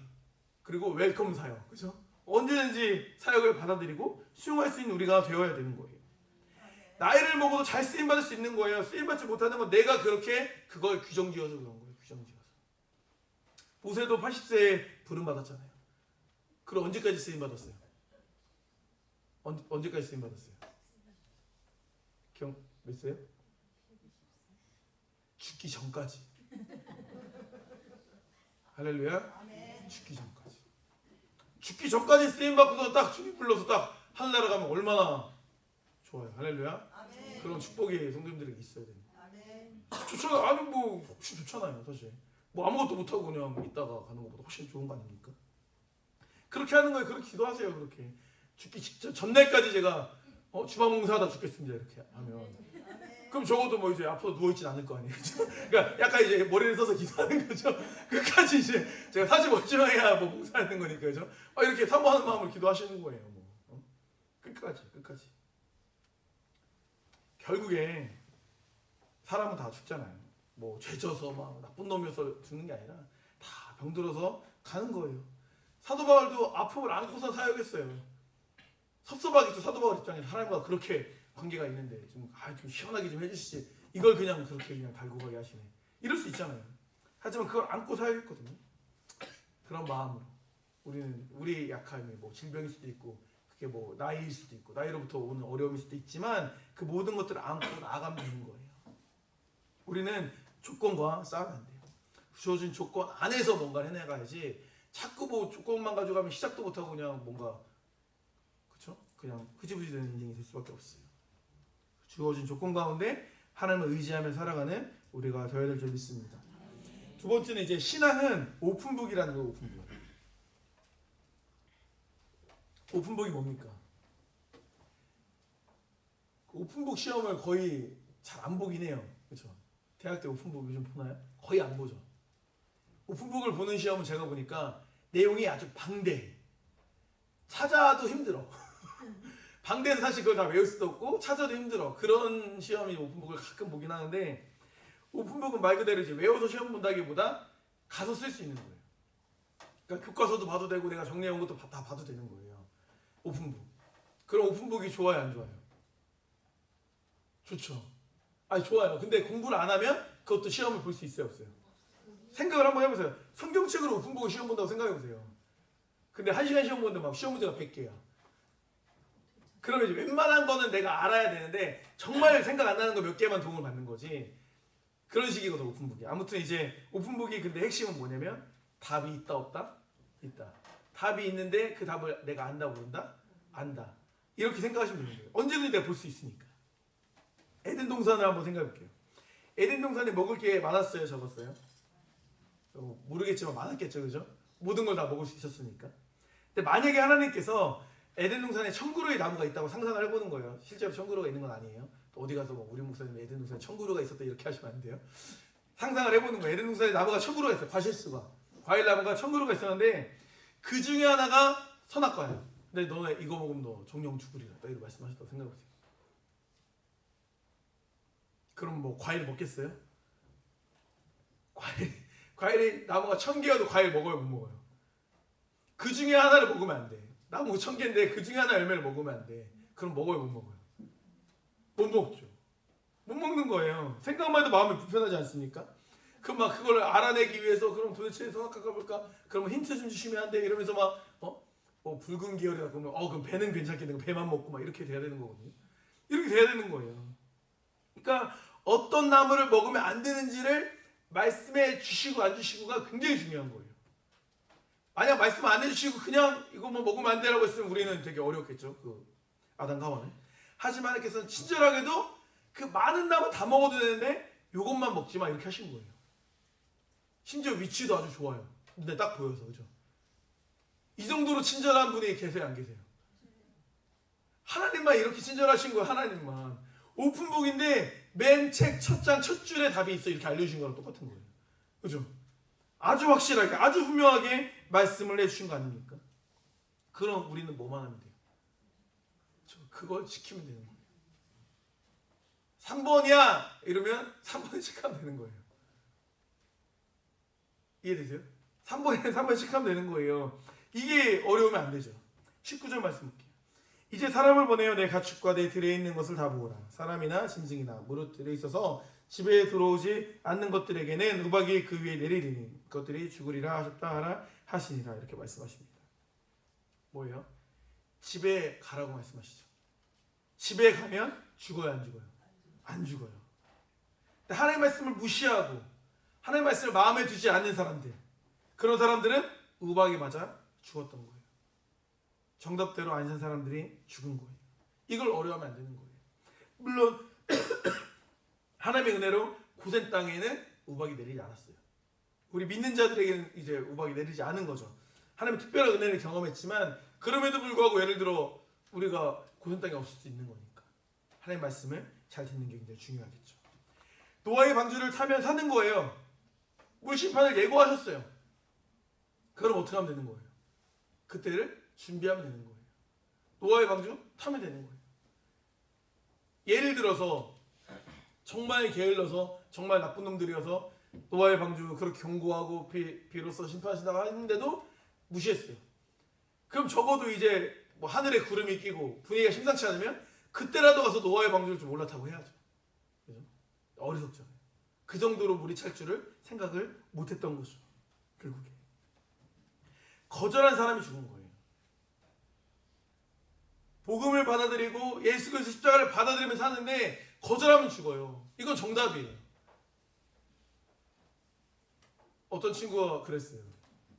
그리고 웰컴 사역, 그죠? 언제든지 사역을 받아들이고 수용할 수 있는 우리가 되어야 되는 거예요. 나이를 먹어도 잘 쓰임받을 수 있는 거예요. 쓰임받지 못하는 건 내가 그렇게 그걸 규정지어서 그런 거예요. 규정지어서. 모세도 80세에 부름받았잖아요. 그럼 언제까지 쓰임받았어요? 언제까지 쓰임받았어요? 몇 세요? 죽기 전까지. 할렐루야. 죽기 전까지. 죽기 전까지 쓰임받고서 딱 주님 불러서 딱 하늘나라 가면 얼마나 좋아요. 할렐루야. 아멘. 그런 축복이 성도님들에게 있어야 됩니다. 아멘. 좋잖아요. 아니 뭐 훨씬 좋잖아요. 사실 뭐 아무것도 못하고 그냥 있다가 가는 것보다 훨씬 좋은 거 아닙니까? 그렇게 하는 거예요. 그렇게 기도하세요. 그렇게 죽기 직전 전날까지 제가 주방봉사하다 죽겠습니다. 이렇게 하면 그럼 적어도 뭐 이제 앞으로 누워있진 않을 거 아니에요. 그렇죠? 그러니까 약간 이제 머리를 써서 기도하는 거죠. 끝까지 이제 제가 45주해야 뭐 봉사하는 거니까, 그죠? 이렇게 사모하는 마음으로 기도하시는 거예요. 뭐. 끝까지. 결국에 사람은 다 죽잖아요. 뭐 죄져서 막 나쁜 놈이어서 죽는 게 아니라 다 병들어서 가는 거예요. 사도 바울도 아픔을 안고서 사역했어요. 섭섭하겠죠. 사도 바울 입장에서 하나님과 그렇게 관계가 있는데 좀 시원하게 좀 해주시지. 이걸 그냥 그렇게 그냥 달고 가게 하시네. 이럴 수 있잖아요. 하지만 그걸 안고 사역했거든요. 그런 마음으로 우리는 우리 약함이 뭐 질병일 수도 있고 그게 뭐 나이일 수도 있고 나이로부터 오는 어려움일 수도 있지만 그 모든 것들을 안고 나아가면 되는 거예요. 우리는 조건과 싸우면 안 돼요. 주어진 조건 안에서 뭔가를 해내가야지 자꾸 뭐 조건만 가져가면 시작도 못하고 그냥 뭔가 그렇죠? 그냥 흐지부지 되는 인생이 될 수밖에 없어요. 주어진 조건 가운데 하나님을 의지하며 살아가는 우리가 되어야 될 줄 믿습니다. 두 번째는 이제 신앙은 오픈북이라는 거예요. 오픈북. 오픈북이 뭡니까? 오픈북 시험을 거의 잘 안 보긴 해요. 그렇죠? 대학 때 오픈북 요즘 보나요? 거의 안 보죠. 오픈북을 보는 시험은 제가 보니까 내용이 아주 방대해. 찾아도 힘들어. 방대해서 사실 그걸 다 외울 수도 없고 찾아도 힘들어. 그런 시험이 오픈북을 가끔 보긴 하는데 오픈북은 말 그대로 이제 외워서 시험 본다기보다 가서 쓸 수 있는 거예요. 그러니까 교과서도 봐도 되고 내가 정리해온 것도 다 봐도 되는 거예요. 오픈북. 그럼 오픈북이 좋아요, 안 좋아요? 좋죠. 아니 좋아요. 근데 공부를 안 하면 그것도 시험을 볼 수 있어요, 없어요? 생각을 한번 해보세요. 성경책으로 오픈북을 시험 본다고 생각해보세요. 근데 1시간 시험 보는데 막 시험 문제가 100개야. 그러면 이제 웬만한 거는 내가 알아야 되는데 정말 생각 안 나는 거 몇 개만 도움을 받는 거지. 그런 식이거든 오픈북이. 아무튼 이제 오픈북이 근데 핵심은 뭐냐면 답이 있다 없다? 있다. 답이 있는데 그 답을 내가 안다 모른다? 안다. 이렇게 생각하시면 되는 거예요. 언제든지 내가 볼 수 있으니까. 에덴 동산을 한번 생각해 볼게요. 에덴 동산에 먹을 게 많았어요, 적었어요? 모르겠지만 많았겠죠, 그죠? 모든 걸 다 먹을 수 있었으니까. 근데 만약에 하나님께서 에덴 동산에 청구루의 나무가 있다고 상상을 해보는 거예요. 실제로 청구루가 있는 건 아니에요. 또 어디 가서 뭐 우리 목사님 에덴 동산에 청구루가 있었다 이렇게 하시면 안 돼요. 상상을 해보는 거예요. 에덴 동산에 나무가 청구루가 있어요. 과실수가. 과일 나무가 청구루가 있었는데 그 중에 하나가 선악과예요. 근데 너네 이거 먹으면 너 정령 죽으리라. 이렇게 말씀하셨다고 생각해보세요. 그럼 뭐 과일 먹겠어요? 과일이 나무가 1000개여도 과일 먹어요, 못 먹어요? 그 중에 하나를 먹으면 안 돼. 나무 1000개인데 그 중에 하나 열매를 먹으면 안 돼. 그럼 먹어요, 못 먹어요? 못 먹죠. 못 먹는 거예요. 생각만 해도 마음이 불편하지 않습니까? 그럼 막 그걸 알아내기 위해서 그럼 도대체 선악과가 뭘까? 그러면 힌트 좀 주시면 안 돼. 이러면서 막 붉은 계열이다 그러면 그럼 배는 괜찮겠네. 배만 먹고 막 이렇게 돼야 되는 거거든요. 이렇게 돼야 되는 거예요. 그러니까 어떤 나무를 먹으면 안 되는지를 말씀해 주시고 안 주시고가 굉장히 중요한 거예요. 만약 말씀 안 해주시고 그냥 이거 뭐 먹으면 안 되라고 했으면 우리는 되게 어려웠겠죠. 그 아담과 하와는. 하지만 하나님께서는 친절하게도 그 많은 나무 다 먹어도 되는데 이것만 먹지 마 이렇게 하신 거예요. 심지어 위치도 아주 좋아요. 근데 딱 보여서 그죠? 이 정도로 친절한 분이 계세요, 안 계세요? 하나님만 이렇게 친절하신 거예요. 하나님만. 오픈북인데 맨 책 첫 장 첫 줄에 답이 있어 이렇게 알려주신 거랑 똑같은 거예요. 그죠? 아주 확실하게 아주 분명하게 말씀을 해주신 거 아닙니까? 그럼 우리는 뭐만 하면 돼요? 그걸 지키면 되는 거예요. 3번이야 이러면 3번에 체크하면 되는 거예요. 이해되세요? 3번에 3번 체크하면 되는 거예요. 이게 어려우면 안 되죠. 19절 말씀 볼게요. 이제 사람을 보내어 내 가축과 내 들에 있는 것을 다 보라. 사람이나 짐승이나 무릇 들에 있어서 집에 들어오지 않는 것들에게는 우박이 그 위에 내리리니 그것들이 죽으리라 하셨다 하라 하시니라 이렇게 말씀하십니다. 뭐예요? 집에 가라고 말씀하시죠. 집에 가면 죽어요, 안 죽어요? 안 죽어요. 근데 하나님의 말씀을 무시하고 하나님의 말씀을 마음에 두지 않는 사람들, 그런 사람들은 우박이 맞아 죽었던 거예요. 정답대로 안 산 사람들이 죽은 거예요. 이걸 어려워하면 안 되는 거예요. 물론 하나님의 은혜로 고센 땅에는 우박이 내리지 않았어요. 우리 믿는 자들에게는 이제 우박이 내리지 않은 거죠. 하나님의 특별한 은혜를 경험했지만 그럼에도 불구하고 예를 들어 우리가 고센 땅에 없을 수 있는 거니까 하나님의 말씀을 잘 듣는 게 굉장히 중요하겠죠. 노아의 방주를 타면 사는 거예요. 물 심판을 예고하셨어요. 그럼 어떻게 하면 되는 거예요? 그때를 준비하면 되는 거예요. 노아의 방주 타면 되는 거예요. 예를 들어서 정말 게을러서 정말 나쁜 놈들이어서 노아의 방주 그렇게 경고하고 비로소 심판하신다고 하는데도 무시했어요. 그럼 적어도 이제 뭐 하늘에 구름이 끼고 분위기가 심상치 않으면 그때라도 가서 노아의 방주를 좀 올라타고 해야죠. 그죠? 어리석잖아요. 그 정도로 물이 찰 줄을 생각을 못했던 거죠. 결국에 거절한 사람이 죽은 거예요. 복음을 받아들이고 예수 그리스도 십자가를 받아들이면서 사는데 거절하면 죽어요. 이건 정답이에요. 어떤 친구가 그랬어요.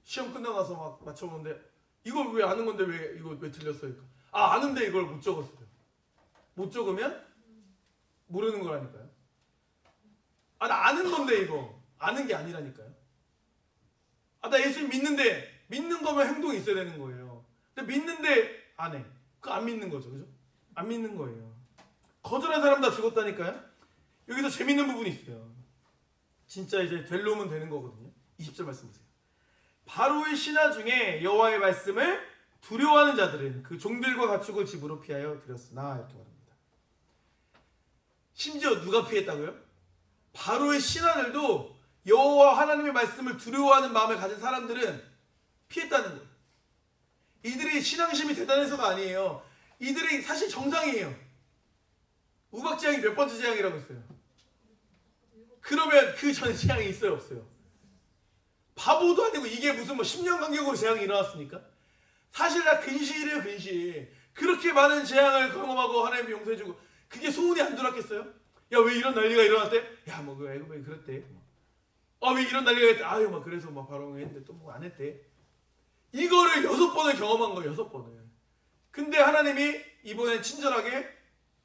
시험 끝나고 나서 막 맞춰보는데 이걸 왜 아는 건데 이거 왜 틀렸어요? 아는데 이걸 못 적었어요. 못 적으면 모르는 거라니까요. 나 아는 건데 이거 아는 게 아니라니까요. 나 예수 믿는데 믿는 거면 행동이 있어야 되는 거예요. 근데 믿는데 안 해. 그거 안 믿는 거죠. 그죠? 안 믿는 거예요. 거절한 사람 다 죽었다니까요. 여기서 재밌는 부분이 있어요. 진짜 이제 될 놈은 되는 거거든요. 20절 말씀 보세요. 바로의 신하 중에 여호와의 말씀을 두려워하는 자들은 그 종들과 가축을 집으로 피하여 들였으나 이렇게 말합니다. 심지어 누가 피했다고요? 바로의 신하들도 여호와 하나님의 말씀을 두려워하는 마음을 가진 사람들은 피했다는 거예요. 이들이 신앙심이 대단해서가 아니에요. 이들이 사실 정상이에요. 우박 재앙이 몇 번째 재앙이라고 했어요? 그러면 그 전에 재앙이 있어요, 없어요? 바보도 아니고 이게 무슨 10년 간격으로 재앙이 일어났습니까? 사실 다 근시일이에요, 근시일. 그렇게 많은 재앙을 경험하고 하나님이 용서해주고 그게 소문이 안 돌았겠어요? 야, 왜 이런 난리가 일어났대? 야, 뭐 그 애굽에 그랬대. 왜 이런 난리가 일어났대? 막 그래서 막 바로 했는데 또 뭐 안 했대. 이거를 6번을 경험한 거예요, 6번을. 근데 하나님이 이번엔 친절하게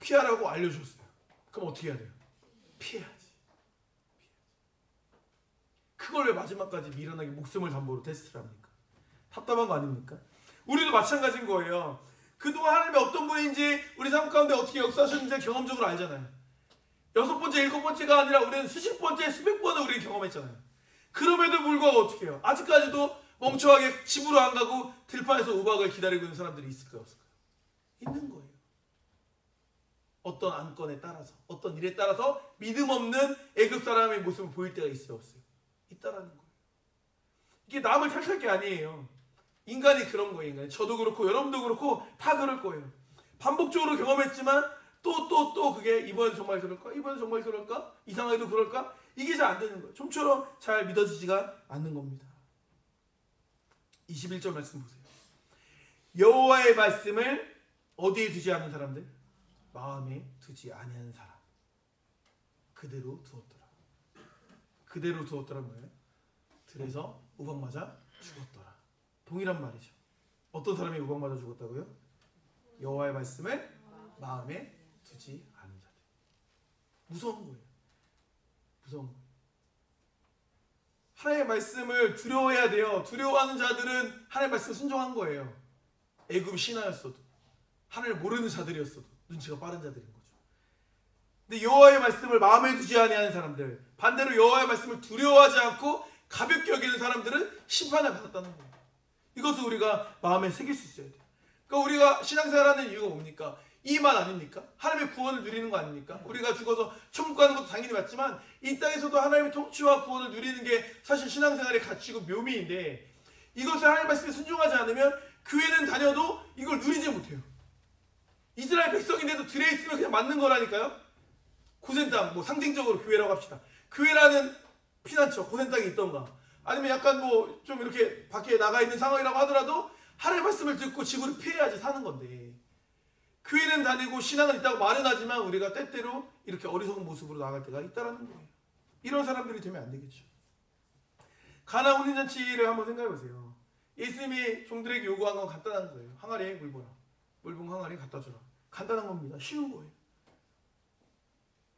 피하라고 알려주셨어요. 그럼 어떻게 해야 돼요? 피해야지. 그걸 왜 마지막까지 미련하게 목숨을 담보로 테스트를 합니까? 답답한 거 아닙니까? 우리도 마찬가지인 거예요. 그동안 하나님이 어떤 분인지 우리 삶 가운데 어떻게 역사하셨는지 경험적으로 알잖아요. 6번째, 7번째가 아니라 우리는 수십 번째, 수백 번을 우리는 경험했잖아요. 그럼에도 불구하고 어떻게 해요? 아직까지도 멍청하게 집으로 안 가고 들판에서 우박을 기다리고 있는 사람들이 있을까요? 없을까요? 있는 거예요. 어떤 안건에 따라서, 어떤 일에 따라서 믿음 없는 애굽 사람의 모습을 보일 때가 있어요, 없어요? 있다라는 거예요. 이게 남을 탓할 게 아니에요. 인간이 그런 거예요. 인간이. 저도 그렇고 여러분도 그렇고 다 그럴 거예요. 반복적으로 경험했지만 또 그게 이번엔 정말 그럴까? 이번엔 정말 그럴까? 이상하게도 그럴까? 이게 잘 안 되는 거예요. 좀처럼 잘 믿어지지가 않는 겁니다. 21절 말씀 보세요. 여호와의 말씀을 어디에 두지 않은 사람들? 마음에 두지 아니하는 사람. 그대로 두었더라. 그대로 두었더라 뭐예요? 들에서 우박 맞아 죽었더라. 동일한 말이죠. 어떤 사람이 우박 맞아 죽었다고요? 여호와의 말씀을 마음에 두지 않은 자들. 무서운 거예요. 무서운 거예요. 하나님의 말씀을 두려워해야 돼요. 두려워하는 자들은 하나님의 말씀을 순종한 거예요. 애굽 신하였어도, 하나님을 모르는 자들이었어도 눈치가 빠른 자들인 거죠. 근데 여호와의 말씀을 마음에 두지 아니하는 사람들, 반대로 여호와의 말씀을 두려워하지 않고 가볍게 여기는 사람들은 심판을 받았다는 거예요. 이것을 우리가 마음에 새길 수 있어야 돼요. 그러니까 우리가 신앙생활하는 이유가 뭡니까? 이 말 아닙니까? 하나님의 구원을 누리는 거 아닙니까? 우리가 죽어서 천국 가는 것도 당연히 맞지만 이 땅에서도 하나님의 통치와 구원을 누리는 게 사실 신앙생활의 가치고 묘미인데, 이것을 하나님의 말씀에 순종하지 않으면 교회는 다녀도 이걸 누리지 못해요. 이스라엘 백성인데도 들에 있으면 그냥 맞는 거라니까요. 고센 땅, 뭐 상징적으로 교회라고 합시다. 교회라는 피난처, 고센 땅이 있던가, 아니면 약간 뭐 좀 이렇게 밖에 나가 있는 상황이라고 하더라도 하나님의 말씀을 듣고 지구를 피해야지 사는 건데, 교회는 다니고 신앙은 있다고 말은 하지만 우리가 때때로 이렇게 어리석은 모습으로 나갈 때가 있다라는 거예요. 이런 사람들이 되면 안 되겠죠. 가나 혼인잔치를 한번 생각해 보세요. 예수님이 종들에게 요구한 건 간단한 거예요. 항아리에 물 부어라. 물 부은 항아리 갖다 주라. 간단한 겁니다. 쉬운 거예요.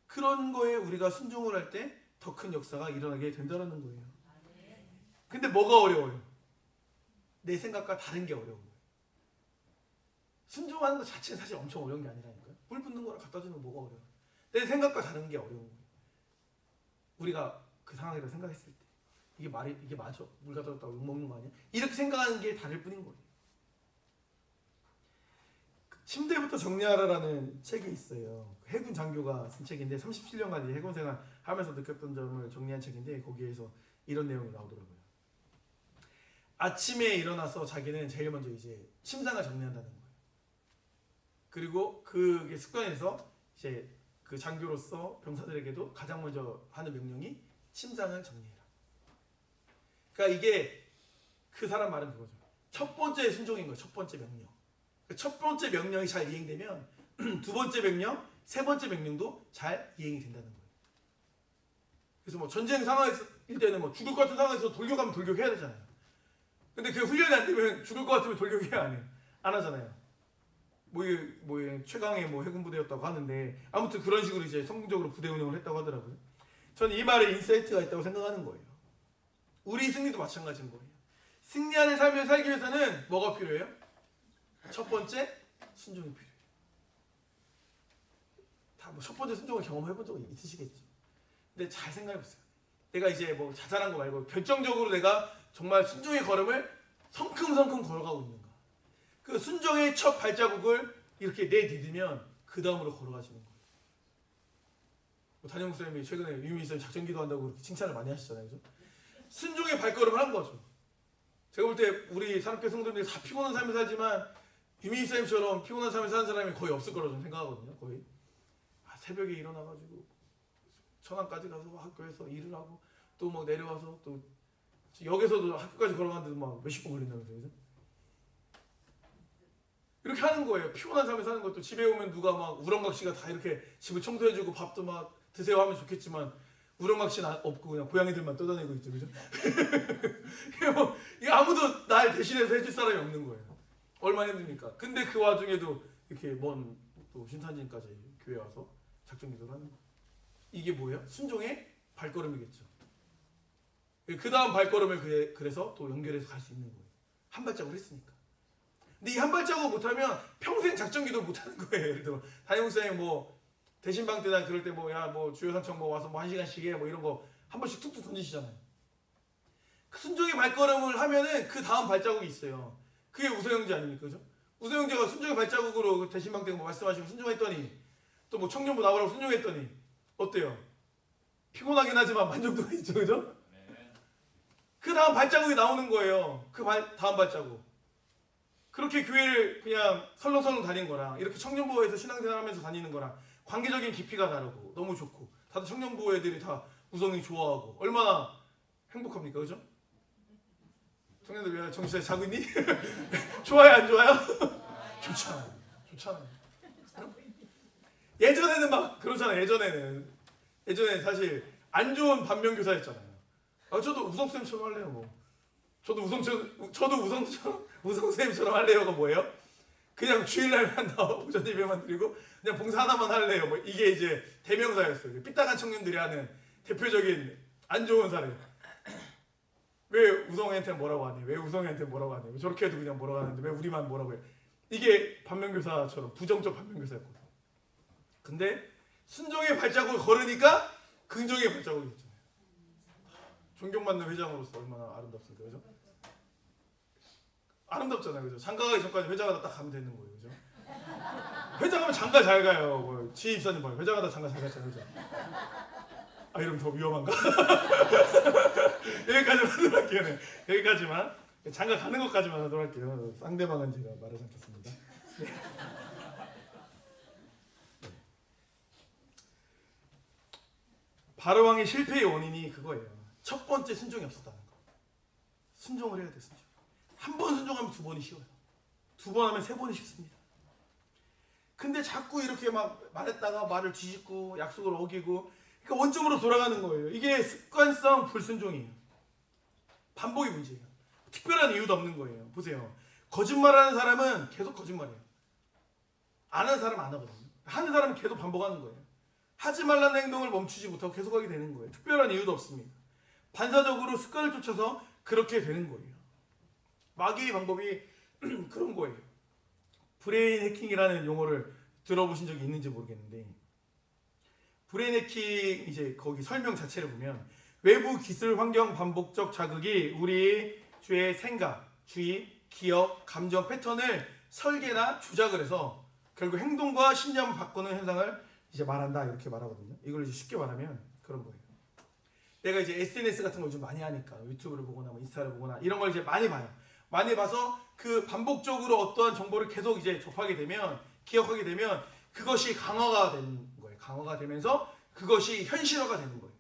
그런 거에 우리가 순종을 할 때 더 큰 역사가 일어나게 된다는 거예요. 근데 뭐가 어려워요? 내 생각과 다른 게 어려운 거예요. 순종하는 것 자체는 사실 엄청 어려운 게 아니라니까요. 물 붓는 거랑 갖다 주는 거 뭐가 어려워요? 내 생각과 다른 게 어려운 거예요. 우리가 그 상황이라고 생각했을 때 이게 맞아? 물 갖다 줬다고 욕먹는 거 아니야? 이렇게 생각하는 게 다를 뿐인 거예요. 침대부터 정리하라라는 책이 있어요. 해군 장교가 쓴 책인데 37년간 해군 생활 하면서 느꼈던 점을 정리한 책인데, 거기에서 이런 내용이 나오더라고요. 아침에 일어나서 자기는 제일 먼저 이제 침상을 정리한다는 거예요. 그리고 그게 습관에서 이제 그 장교로서 병사들에게도 가장 먼저 하는 명령이 침상을 정리해라. 그러니까 이게 그 사람 말은 그거죠. 첫 번째 순종인 거예요. 첫 번째 명령. 첫 번째 명령이 잘 이행되면 두 번째 명령, 세 번째 명령도 잘 이행이 된다는 거예요. 그래서 뭐 전쟁 상황일 때는 뭐 죽을 것 같은 상황에서 돌격하면 돌격해야 되잖아요. 근데 그 훈련이 안 되면 죽을 것 같으면 돌격해야 안 하잖아요. 뭐 최강의 뭐 해군 부대였다고 하는데, 아무튼 그런 식으로 이제 성공적으로 부대 운영을 했다고 하더라고요. 저는 이 말에 인사이트가 있다고 생각하는 거예요. 우리 승리도 마찬가지인 거예요. 승리하는 삶을 살기 위해서는 뭐가 필요해요? 첫 번째 순종이 필요해요. 다 뭐 첫 번째 순종을 경험해본 적 있으시겠죠. 근데 잘 생각해보세요. 내가 이제 뭐 자잘한 거 말고 결정적으로 내가 정말 순종의 걸음을 성큼성큼 걸어가고 있는가. 그 순종의 첫 발자국을 이렇게 내디디면 그 다음으로 걸어가시는 거예요. 뭐 단영 목사님이 최근에 유미 목사님 작전기도 한다고 그렇게 칭찬을 많이 하시잖아요. 그죠? 순종의 발걸음을 한 거죠. 제가 볼 때 우리 산업계 성도님들이 다 피곤한 삶을 살지만 유미 목사님처럼 피곤한 삶을 사는 사람이 거의 없을 거라고 저는 생각하거든요. 거의. 새벽에 일어나가지고 천안까지 가서 학교에서 일을 하고 또 막 내려와서 또 역에서도 학교까지 걸어가는데도 막 몇십 분 걸린다면서요. 그죠? 이렇게 하는 거예요. 피곤한 삶을 사는 것도. 집에 오면 누가 막 우렁각시가 다 이렇게 집을 청소해주고 밥도 막 드세요 하면 좋겠지만 우렁각시는 없고 그냥 고양이들만 떠다니고 있죠. 그죠? 뭐, 아무도 날 대신해서 해줄 사람이 없는 거예요. 얼마나 힘듭니까? 근데 그 와중에도 이렇게 먼 또 신탄진까지 교회 와서 작전기도를 하는 거예요. 이게 뭐예요? 순종의 발걸음이겠죠. 그 다음 발걸음을 그래서 또 연결해서 갈 수 있는 거예요. 한 발짝을 했으니까. 근데 이 한 발자국 못하면 평생 작전기도 못하는 거예요. 예를 들어 담임 목사님 뭐 대신방 때나 그럴 때 뭐 야 뭐 주요 삼청 뭐 와서 뭐 1시간씩 해 뭐 이런 거 한 번씩 툭툭 던지시잖아요. 그 순종의 발걸음을 하면은 그 다음 발자국이 있어요. 그게 우서영제 아닙니까? 그죠? 우서영제가 순종의 발자국으로 그 대신방 때 뭐 말씀하시고 순종했더니 또 뭐 청년부 나오라고 순종했더니 어때요? 피곤하긴 하지만 만족도가 있죠. 그죠? 그 다음 발자국이 나오는 거예요. 다음 발자국. 그렇게 교회를 그냥 설렁설렁 다닌 거랑 이렇게 청년부에서 신앙생활하면서 다니는 거랑 관계적인 깊이가 다르고 너무 좋고 다들 청년부 애들이 다 우성이 좋아하고 얼마나 행복합니까? 그죠? 청년들 왜 정신에 자고 있니? 좋아요 안 좋아요? 좋잖아요. 좋잖아요. 예전에는 막 그렇잖아요. 예전에 사실 안 좋은 반면교사였잖아요. 저도 우성쌤처럼 할래요. 뭐. 저도 우성쌤처럼 할래요가 뭐예요? 그냥 주일날만 나와 오전 예배만 드리고 그냥 봉사 하나만 할래요. 뭐 이게 이제 대명사였어요. 삐딱한 청년들이 하는 대표적인 안 좋은 사례. 왜 우성이한테 뭐라고 하니? 왜 우성이한테 뭐라고 하니? 왜 저렇게 해도 그냥 뭐라고 하는데 왜 우리만 뭐라고 해? 이게 반면교사처럼 부정적 반면교사였거든. 근데 순종의 발자국을 걸으니까 긍정의 발자국이 있잖아요. 존경받는 회장으로서 얼마나 아름답습니까? 그죠? 아름답잖아요. 그죠? 장가가기 전까지 회장하다 딱 가면 되는 거예요. 그죠? 회장하면 장가 잘 가요. 뭐 지입사님 봐요. 회장하다 장가 잘 갔잖아요. 그죠? 아 이러면 더 위험한가? 여기까지만 하도록 할게요. 네. 여기까지만. 장가 가는 것까지만 하도록 할게요. 상대방은 제가 말하지 않겠습니다. 네. 바로왕의 실패의 원인이 그거예요. 첫 번째 순종이 없었다는 거. 순종을 해야 돼. 순종. 한 번 순종하면 두 번이 쉬워요. 두 번 하면 세 번이 쉽습니다. 근데 자꾸 이렇게 막 말했다가 말을 뒤집고 약속을 어기고 그러니까 원점으로 돌아가는 거예요. 이게 습관성 불순종이에요. 반복이 문제예요. 특별한 이유도 없는 거예요. 보세요. 거짓말하는 사람은 계속 거짓말해요. 안 하는 사람은 안 하거든요. 하는 사람은 계속 반복하는 거예요. 하지 말라는 행동을 멈추지 못하고 계속하게 되는 거예요. 특별한 이유도 없습니다. 반사적으로 습관을 쫓아서 그렇게 되는 거예요. 마귀의 방법이 그런 거예요. 브레인 해킹이라는 용어를 들어보신 적이 있는지 모르겠는데 브레인 해킹 이제 거기 설명 자체를 보면 외부 기술 환경 반복적 자극이 우리 주의 생각, 주의, 기억, 감정 패턴을 설계나 조작을 해서 결국 행동과 신념을 바꾸는 현상을 이제 말한다 이렇게 말하거든요. 이걸 이제 쉽게 말하면 그런 거예요. 내가 이제 SNS 같은 걸 좀 많이 하니까 유튜브를 보거나 뭐 인스타를 보거나 이런 걸 이제 많이 봐요. 많이 봐서 그 반복적으로 어떠한 정보를 계속 이제 접하게 되면 기억하게 되면 그것이 강화가 되는 거예요. 강화가 되면서 그것이 현실화가 되는 거예요.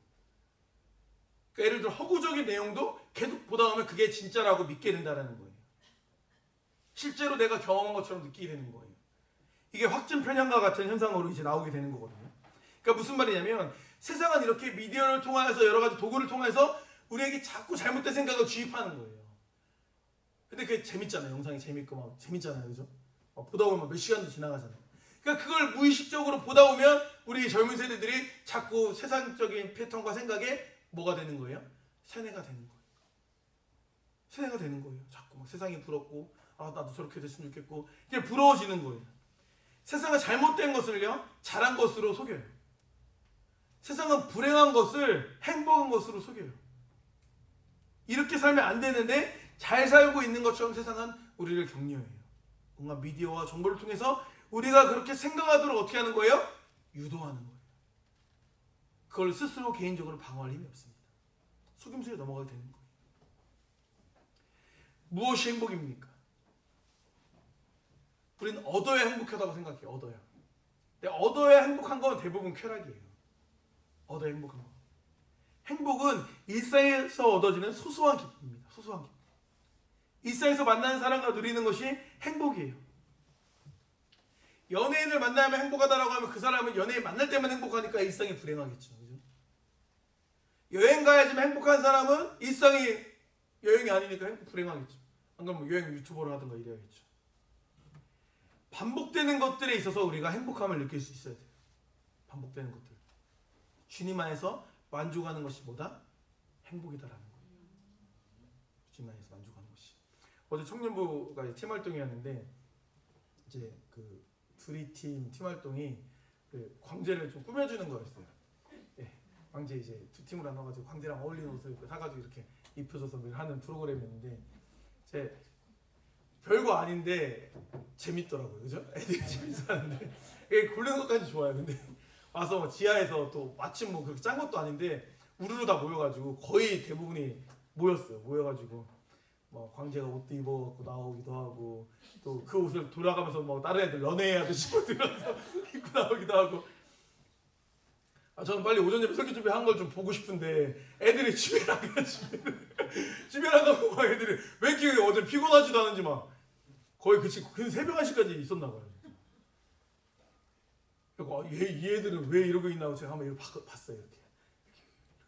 그러니까 예를 들어 허구적인 내용도 계속 보다 보면 그게 진짜라고 믿게 된다는 거예요. 실제로 내가 경험한 것처럼 느끼게 되는 거예요. 이게 확증 편향과 같은 현상으로 이제 나오게 되는 거거든요. 그러니까 무슨 말이냐면 세상은 이렇게 미디어를 통해서 여러 가지 도구를 통해서 우리에게 자꾸 잘못된 생각을 주입하는 거예요. 근데 그게 재밌잖아요. 영상이 재밌고 막 재밌잖아요. 그죠? 보다 보면 몇 시간도 지나가잖아요. 그러니까 그걸 무의식적으로 보다 보면 우리 젊은 세대들이 자꾸 세상적인 패턴과 생각에 뭐가 되는 거예요? 세뇌가 되는 거예요. 세뇌가 되는 거예요. 자꾸 막 세상이 부럽고 나도 저렇게 됐으면 좋겠고 이제 부러워지는 거예요. 세상은 잘못된 것을요 잘한 것으로 속여요. 세상은 불행한 것을 행복한 것으로 속여요. 이렇게 살면 안 되는데 잘 살고 있는 것처럼 세상은 우리를 격려해요. 뭔가 미디어와 정보를 통해서 우리가 그렇게 생각하도록 어떻게 하는 거예요? 유도하는 거예요. 그걸 스스로 개인적으로 방어할 힘이 없습니다. 속임수에 넘어가게 되는 거예요. 무엇이 행복입니까? 우리는 얻어야 행복하다고 생각해요. 얻어야. 근데 얻어야 행복한 건 대부분 쾌락이에요. 얻어야 행복한 거. 행복은 일상에서 얻어지는 소소한 기쁨입니다. 소소한 기쁨. 일상에서 만나는 사람과 누리는 것이 행복이에요. 연예인을 만나면 행복하다라고 하면 그 사람은 연예인 만날 때만 행복하니까 일상이 불행하겠죠. 그죠? 여행 가야지만 행복한 사람은 일상이 여행이 아니니까 불행하겠죠. 안 그러면 여행 유튜버를 하든가 이래야겠죠. 반복되는 것들에 있어서 우리가 행복함을 느낄 수 있어야 돼요. 반복되는 것들. 주님 안에서 만족하는 것이 뭐다? 행복이다라는 거예요. 주님 안에서 만족하는 것이. 어제 청년부가 팀 활동이었는데 이제 그 둘이 팀 활동이 그 광재를 좀 꾸며주는 거였어요. 예, 광재 이제 두 팀으로 나눠가지고 광재랑 어울리는 옷을 사가지고 이렇게 입혀줘서 하는 프로그램이었는데 제 별거 아닌데 재밌더라고요, 그죠? 애들이 재밌어하는데 이게 고르는 것까지 좋아요. 근데 와서 뭐 지하에서 또 마침 뭐 그렇게 짠 것도 아닌데 우르르 다 모여가지고 거의 대부분이 모였어요. 모여가지고 뭐 광재가 옷도 입어갖고 나오기도 하고 또 그 옷을 돌아가면서 뭐 다른 애들 런웨이 하듯이 들어서 입고 나오기도 하고. 저는 빨리 오전 예배 설교 준비한 걸 좀 보고 싶은데 애들이 집에 나가 집에 나가고 막 애들이 왜 이렇게 어제 피곤하지도 않은지 막 거의 그 새벽 1시까지 있었나 봐요. 그리고 이 애들은 왜 이러고 있나 하고 제가 한번 이렇게 봤어요. 이렇게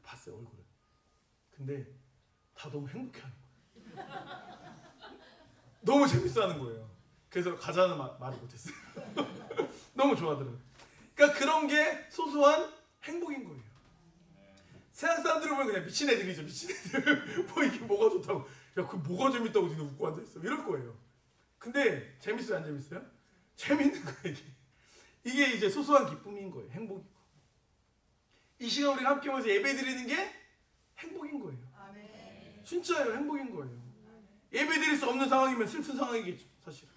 봤어요, 얼굴을. 근데 다 너무 행복해하는 거예요. 너무 재밌어하는 거예요. 그래서 가자는 말을 못했어요. 너무 좋아하더라고요. 그러니까 그런 게 소소한 행복인 거예요. 세상 사람들을 보면 그냥 미친 애들이죠. 미친 애들. 뭐 이게 뭐가 좋다고. 야, 그 뭐가 재밌다고 니네 웃고 앉아있어. 이럴 거예요. 근데 재밌어요, 안 재밌어요? 재밌는 거예요, 이게. 이게 이제 소소한 기쁨인 거예요. 행복이고. 이 시간 우리가 함께 모여서 예배 드리는 게 행복인 거예요. 아멘. 진짜예요. 행복인 거예요. 예배 드릴 수 없는 상황이면 슬픈 상황이겠죠, 사실.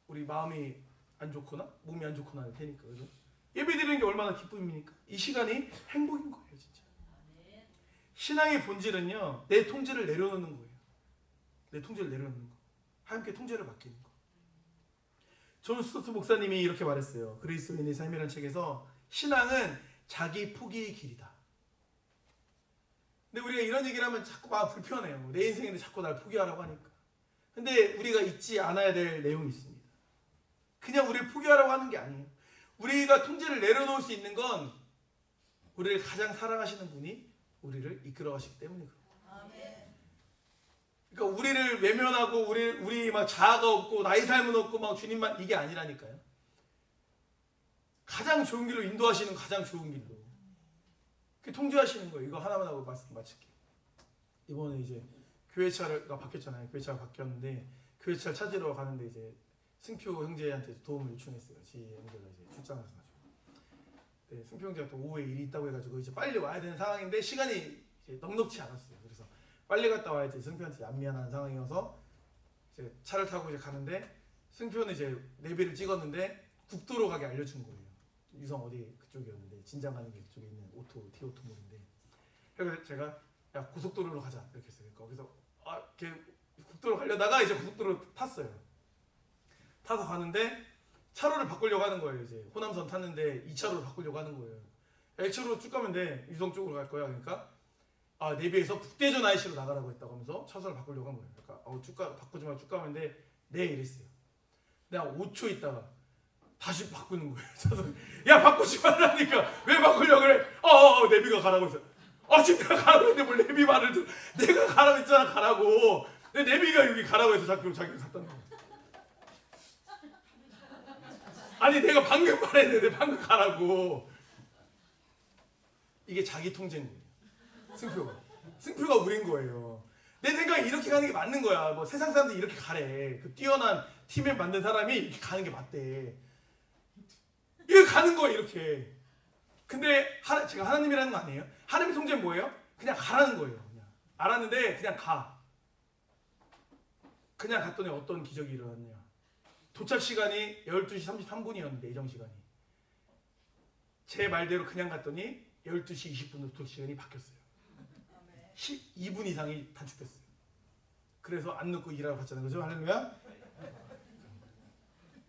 우리 마음이 안 좋거나 몸이 안 좋거나 할 테니까, 그죠? 예배 드리는 게 얼마나 기쁨입니까? 이 시간이 행복인 거예요, 진짜. 신앙의 본질은요, 내 통제를 내려놓는 거예요. 내 통제를 내려놓는 거. 하나님께 통제를 맡기는 거. 존 스토트 목사님이 이렇게 말했어요. 그리스도인의 삶이라는 책에서 신앙은 자기 포기의 길이다. 근데 우리가 이런 얘기를 하면 자꾸 막 불편해요. 내 인생인데 자꾸 날 포기하라고 하니까. 근데 우리가 잊지 않아야 될 내용이 있습니다. 그냥 우리를 포기하라고 하는 게 아니에요. 우리가 통제를 내려놓을 수 있는 건 우리를 가장 사랑하시는 분이 우리를 이끌어 가시기 때문에 그래요. 아멘. 그러니까 우리를 외면하고 우리 막 자아가 없고 나의 삶은 없고 막 주님만 이게 아니라니까요. 가장 좋은 길로 인도하시는 가장 좋은 길로 통제하시는 거예요. 이거 하나만 하고 말씀 마칠게요. 이번에 이제 교회차가 바뀌었잖아요. 교회차가 바뀌었는데 교회차를 찾으러 가는데 이제 승표 형제한테 도움을 요청했어요. 지 형제가 이제 출장을 가서. 네, 승표 형제가 또 오후에 일이 있다고 해가지고 이제 빨리 와야 되는 상황인데 시간이 이제 넉넉치 않았어요. 그래서 빨리 갔다 와야지 승표한테 안 미안한 상황이어서 이제 차를 타고 이제 가는데 승표는 이제 내비를 찍었는데 국도로 가게 알려준 거예요. 유성 어디 그쪽이었는데 진장 가는 길 쪽에 있는 T-오토몰인데 그래서 제가 야 고속도로로 가자 이렇게 했어요. 거기서 국도로 가려다가 이제 고속도로 탔어요. 타서 가는데 차로를 바꾸려고 하는 거예요. 이제 호남선 탔는데 2차로를 바꾸려고 하는 거예요. X차로로 쭉 가면 돼. 유성 쪽으로 갈 거야. 그러니까 내비에서 북대전 IC로 나가라고 했다고 하면서 차선을 바꾸려고 한 거예요. 그러니까 바꾸지 말고 쭉 가면 돼. 네 이랬어요. 내가 5초 있다가 다시 바꾸는 거예요. 차선. 야 바꾸지 말라니까 왜 바꾸려고 그래? 내비가 가라고 했어. 지금 내가 가라고 했는데 뭘 내비 말을 듣 내가 가라고 했잖아 가라고. 내 내비가 여기 가라고 해서 자기가 갔다는 거야. 아니 내가 방금 말했는데 방금 가라고. 이게 자기 통제인 거예요. 승표가 우린 거예요. 내 생각에 이렇게 가는 게 맞는 거야. 뭐 세상 사람들이 이렇게 가래. 그 뛰어난 팀을 만든 사람이 이렇게 가는 게 맞대. 이렇게 가는 거예요. 이렇게. 근데 제가 하나님이라는 거 아니에요? 하나님의 통제는 뭐예요? 그냥 가라는 거예요. 그냥. 알았는데 그냥 가. 그냥 갔더니 어떤 기적이 일어났냐. 도착 시간이 12시 33분이었는데 예정 시간이. 제 말대로 그냥 갔더니 12시 20분으로 도착 시간이 바뀌었어요. 12분 이상이 단축됐어요. 그래서 안 넣고 일하러 갔잖아요. 그죠? 할렐루야?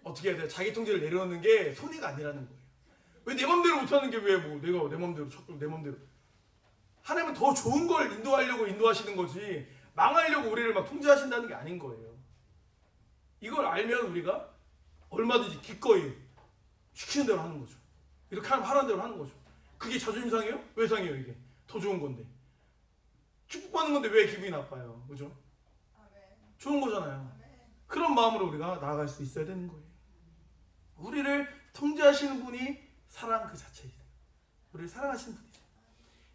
어떻게 해야 돼요? 자기 통제를 내려놓는 게 손해가 아니라는 거예요. 왜 내 맘대로 못하는 게 왜 뭐 내가 내 맘대로 자꾸 내 맘대로. 하나님은 더 좋은 걸 인도하려고 인도하시는 거지 망하려고 우리를 막 통제하신다는 게 아닌 거예요. 이걸 알면 우리가 얼마든지 기꺼이 시키는 대로 하는 거죠. 이렇게 하라는 대로 하는 거죠. 그게 자존심 상해요? 왜 상해요 이게? 더 좋은 건데. 축복받는 건데 왜 기분이 나빠요? 그죠? 좋은 거잖아요. 그런 마음으로 우리가 나아갈 수 있어야 되는 거예요. 우리를 통제하시는 분이 사랑 그 자체이세요. 우리를 사랑하시는 분이세요.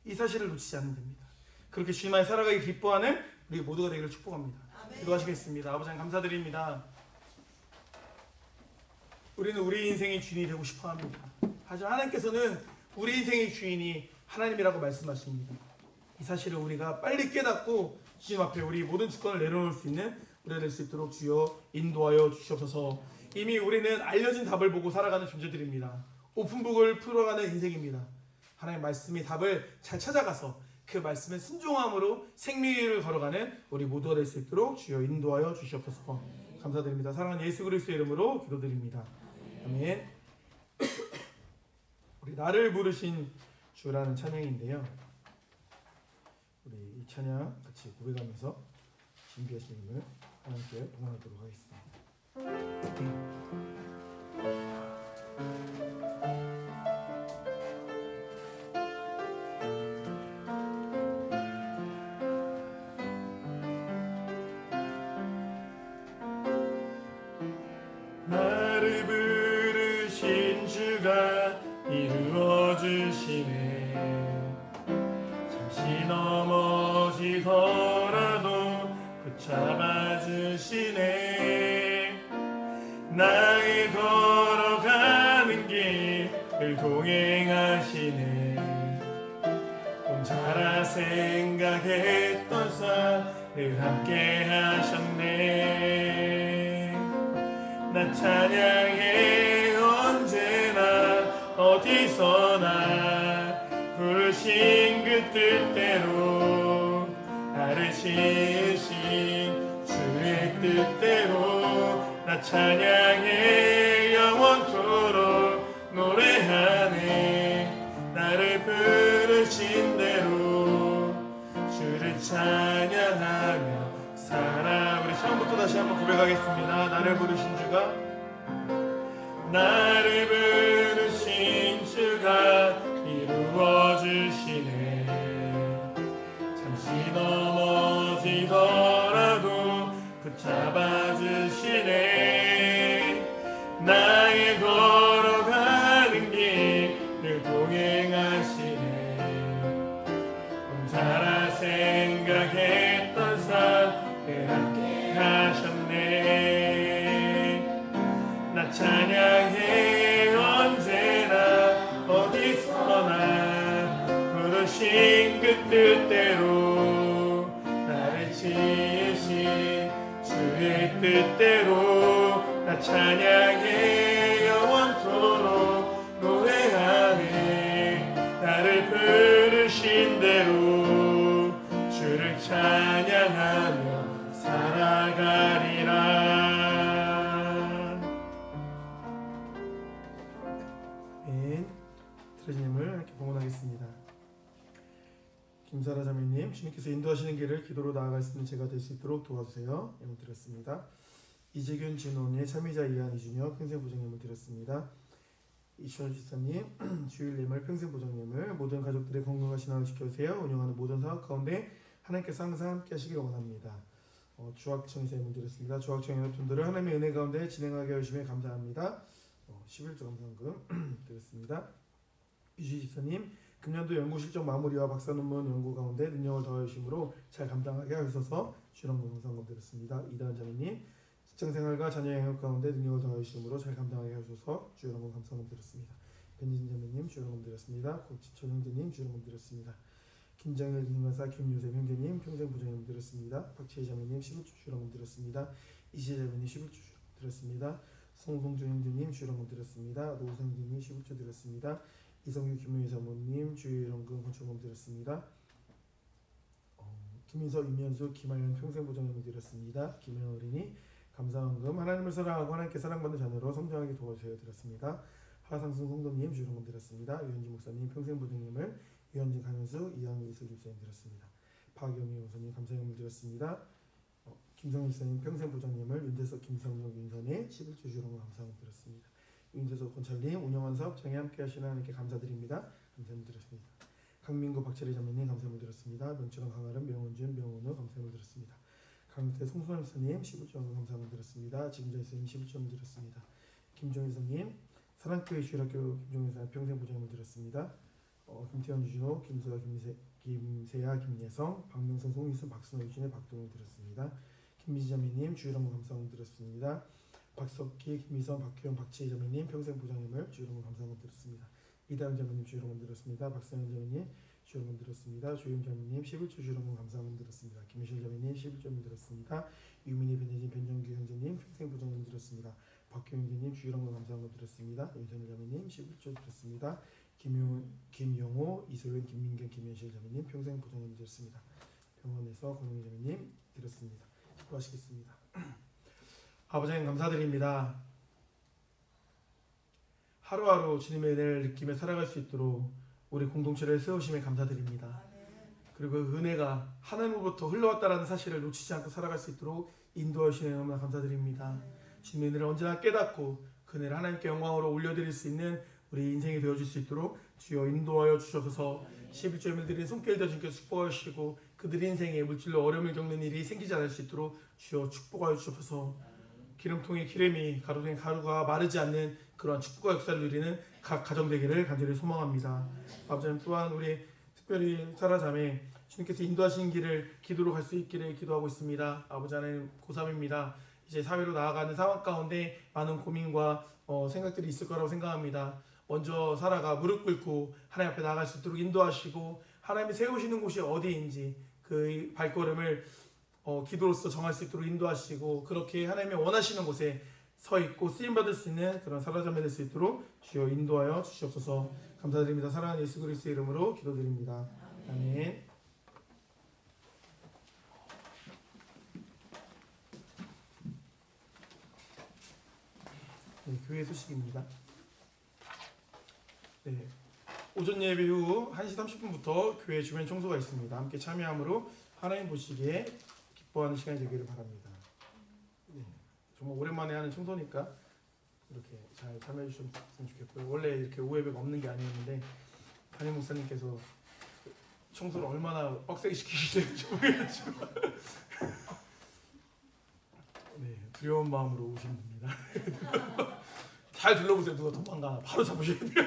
이 사실을 놓치지 않으면 됩니다. 그렇게 주님 안에 살아가기 기뻐하는 우리 모두가 되기를 축복합니다. 기도하시겠습니다. 아버지 하나님 감사드립니다. 우리는 우리 인생의 주인이 되고 싶어합니다. 하지만 하나님께서는 우리 인생의 주인이 하나님이라고 말씀하십니다. 이 사실을 우리가 빨리 깨닫고 주님 앞에 우리 모든 주권을 내려놓을 수 있는 우리가 될 수 있도록 주여 인도하여 주시옵소서. 이미 우리는 알려진 답을 보고 살아가는 존재들입니다. 오픈북을 풀어가는 인생입니다. 하나님의 말씀이 답을 잘 찾아가서 그 말씀의 순종함으로 생명을 걸어가는 우리 모두가 될 수 있도록 주여 인도하여 주시옵소서. 감사드립니다. 사랑하는 예수 그리스도의 이름으로 기도드립니다. 아멘. 우리 나를 부르신 주라는 찬양인데요. 우리 이 찬양 같이 고백하면서 준비하신 힘을 하나님께 동원하도록 하겠습니다. 나를 부르신 주가 이루어주시네. 잠시 넘어지더라도 붙잡아주시네. 나의 걸어가는 길을 동행하시네. 혼자라 생각했던 삶을 함께 하셨네. 나 찬양해 언제나 어디서나 부르신 그 뜻대로 나를 지으신 주의 뜻대로 나 찬양해 영원토록 노래하네. 나를 부르신 대로 주를 찬양하며 살아. 우리 처음부터 다시 한번 고백하겠습니다. 나를 부르신 주가 나를 부르신 주가 이루어주시네. 잠시 넘어지더라도 붙잡아주시네. 나의 걸어가는 길을 동행하시네. 혼자라 생각했던 삶을 함께 하셨네. 나 찬양해 언제나 어디서나 부르신 그 뜻대로 나를 지으신 주의 뜻대로 나 찬양해 영원토록 노래하네. 나를 부르신 대로 주를 찬양하며 살아가리라. 트레지님을 이렇게 봉헌하겠습니다. 김사라 자매님, 주님께서 인도하시는 길을 기도로 나아갈 수 있는 제가 될 수 있도록 도와주세요. 예물 드렸습니다. 이재균 진호의 참의자 이한 이준혁 평생 보정 예물 드렸습니다. 이시원 지사님, 주일 예물 평생 보정 예물 모든 가족들의 건강하신 하루 지켜주세요. 운영하는 모든 사업 가운데 하나님께서 항상 함께 하시길 원합니다. 주학청에서 예물 드렸습니다. 주학청의 분들을 하나님의 은혜 가운데 진행하게 해주시면 감사합니다. 11조 감사금 드렸습니다. 유지 집사님, 금년도 연구 실적 마무리와 박사 논문 연구 가운데 능력을 더하심으로 잘 감당하게 하셔서 주영금 감사금 드렸습니다. 이다은 자매님, 직장생활과 자녀 영역 가운데 능력을 더하심으로 잘 감당하게 하셔서 주영금 감사금 드렸습니다. 변진 자매님 주영금 드렸습니다. 고치천 형제님 주영금 드렸습니다. 김장일 김마사 김요셉 형제님 평생 부정금 드렸습니다. 박지혜 자매님 11주 주영금 드렸습니다. 이시혜 자매님 11주 드렸습니다. 송송주 형제님 주영금 드렸습니다. 노우성 형제님 11주 드렸습니다. 이성규 김효희 사모님 주일연금 건축금 드렸습니다. 김민석 임현수 김하연 평생보장금 드렸습니다. 김현 어린이 감사원금 하나님을 사랑하고 하나님께 사랑받는 자녀로 성장하게 도와주세요 드렸습니다. 하상순 성도님 주일연금 드렸습니다. 유현진 목사님 평생보장금을 유현진 강현수 이양희 이슬 집사님 드렸습니다. 박영희 목사님 감사연금 드렸습니다. 김성일 목사님 평생보장금을 윤대석 김성용 윤선의 11주 주일연금 감사원금 드렸습니다. 윤재석 권찰님 운영하는 사업장에 함께 하시는 하나님께 감사드립니다. 감사합을 드렸습니다. 강민구 박철희 자매님 감사합을 드렸습니다. 명철원 강아름 명원준 명원우 감사합을 드렸습니다. 강태 송수남 목사님 11주 감사합을 드렸습니다. 지금자 이사님 11주 드렸습니다. 김종일 사님 사랑교회 주일학교 김종일 사 평생 보장을 드렸습니다. 김태현 유진호 김소아 김세아 김예성 박명선 송희순 박순호 유진의 박동을 드렸습니다. 김미지 자매님 주일학문 감사원 드렸습니다. 박석기, 김미선, 박규영, 박지혜 자매님 평생 보장님을 주일학문 감사원 드렸습니다. 이다은 자매님 주일학문 드렸습니다. 박선현 자매님 주일학문 드렸습니다. 조임 자매님 11조 주일학문 감사원 드렸습니다. 김미실 자매님 11조문 드렸습니다. 유민희, 변혜진, 변정규 형제님 평생 보장님 드렸습니다. 박규영 형제님 주일학문 감사원 드렸습니다. 윤선일 자매님 11조 드렸습니다. 김용호, 이소연, 김민경, 김현실 자매님 평생 보장님 드렸습니다. 병원에서 권영희 자매님 드렸습니다. 기도하시겠습니다. 아버지 하나님 감사드립니다. 하루하루 주님의 은혜를 느끼며 살아갈 수 있도록 우리 공동체를 세우심에 감사드립니다. 그리고 그 은혜가 하나님으로부터 흘러왔다는 사실을 놓치지 않고 살아갈 수 있도록 인도해 주시는 너무나 감사드립니다. 주님의 은혜를 언제나 깨닫고 그 은혜를 하나님께 영광으로 올려드릴 수 있는 우리 인생이 되어줄 수 있도록 주여 인도하여 주셔서 11조임을 드린 손길도 주님께서 축복하여 주시고 그들 인생에 물질로 어려움을 겪는 일이 생기지 않을 수 있도록 주여 축복하여 주셔서 기름통의 기름이 가루통의 가루가 마르지 않는 그러한 축복과 역사를 누리는 각 가정 되기를 간절히 소망합니다. 아버지 하나님 또한 우리 특별히 사라자매 주님께서 인도하시는 길을 기도로 갈 수 있기를 기도하고 있습니다. 아버지 하나님 고3입니다. 이제 사회로 나아가는 상황 가운데 많은 고민과 생각들이 있을 거라고 생각합니다. 먼저 사라가 무릎 꿇고 하나님 앞에 나아갈 수 있도록 인도하시고 하나님이 세우시는 곳이 어디인지 그 발걸음을 기도로서 정할 수 있도록 인도하시고 그렇게 하나님이 원하시는 곳에 서 있고 쓰임받을 수 있는 그런 사라자매 될 수 있도록 주여 인도하여 주시옵소서. 감사드립니다. 사랑하는 예수 그리스도의 이름으로 기도드립니다. 아멘. 네, 교회 소식입니다. 네, 오전 예배 후 1시 30분부터 교회 주변 청소가 있습니다. 함께 참여함으로 하나님 보시기에 기뻐하는 시간이 되기를 바랍니다. 네, 정말 오랜만에 하는 청소니까 이렇게 잘 참여해 주셨으면 좋겠고요. 원래 이렇게 오후 예배가 없는 게 아니었는데 담임 목사님께서 청소를 얼마나 빡세게 시키시는지 모르겠지만 네, 두려운 마음으로 오시면 됩니다. 잘 둘러보세요. 누가 도망가나 바로 잡으셔야 돼요.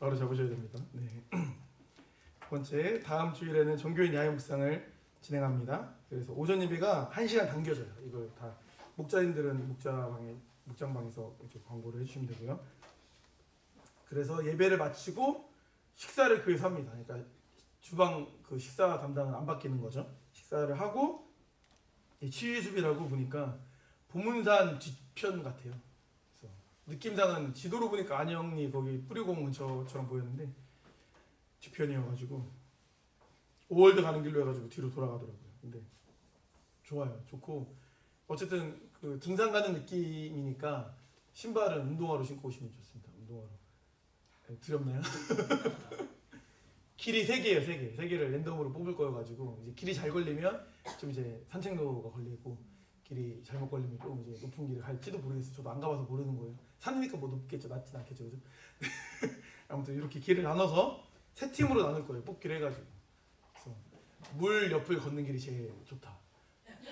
바로 잡으셔야 됩니다. 네. 두 번째, 다음 주일에는 종교인 야외 묵상을 진행합니다. 그래서 오전 예배가 1시간 당겨져요. 이걸 다 목자님들은 목장방에서 이렇게 광고를 해주시면 되고요. 그래서 예배를 마치고 식사를 교회에서 합니다. 그러니까 주방 그 식사 담당은 안 바뀌는 거죠. 식사를 하고 치유숲이라고 보니까 보문산 뒤편 같아요. 그래서 느낌상은 지도로 보니까 안영리 거기 뿌리공 근처처럼 보였는데 뒤편이어가지고 5월드 가는 길로 해가지고 뒤로 돌아가더라고요. 근데 좋아요. 좋고 어쨌든 그 등산 가는 느낌이니까 신발은 운동화로 신고 오시면 좋습니다. 운동화로. 네, 두렵나요? 길이 3개예요. 3개. 3개를 랜덤으로 뽑을 거여가지고 이제 길이 잘 걸리면 좀 이제 산책로가 걸리고 길이 잘못 걸리면 좀 이제 높은 길을 갈지도 모르겠어요. 저도 안 가봐서 모르는 거예요. 산이니까 뭐 높겠죠. 낮진 않겠죠. 그죠? 아무튼 이렇게 길을 나눠서 3팀으로 나눌 거예요. 뽑기를 해가지고. 그래서 물 옆을 걷는 길이 제일 좋다.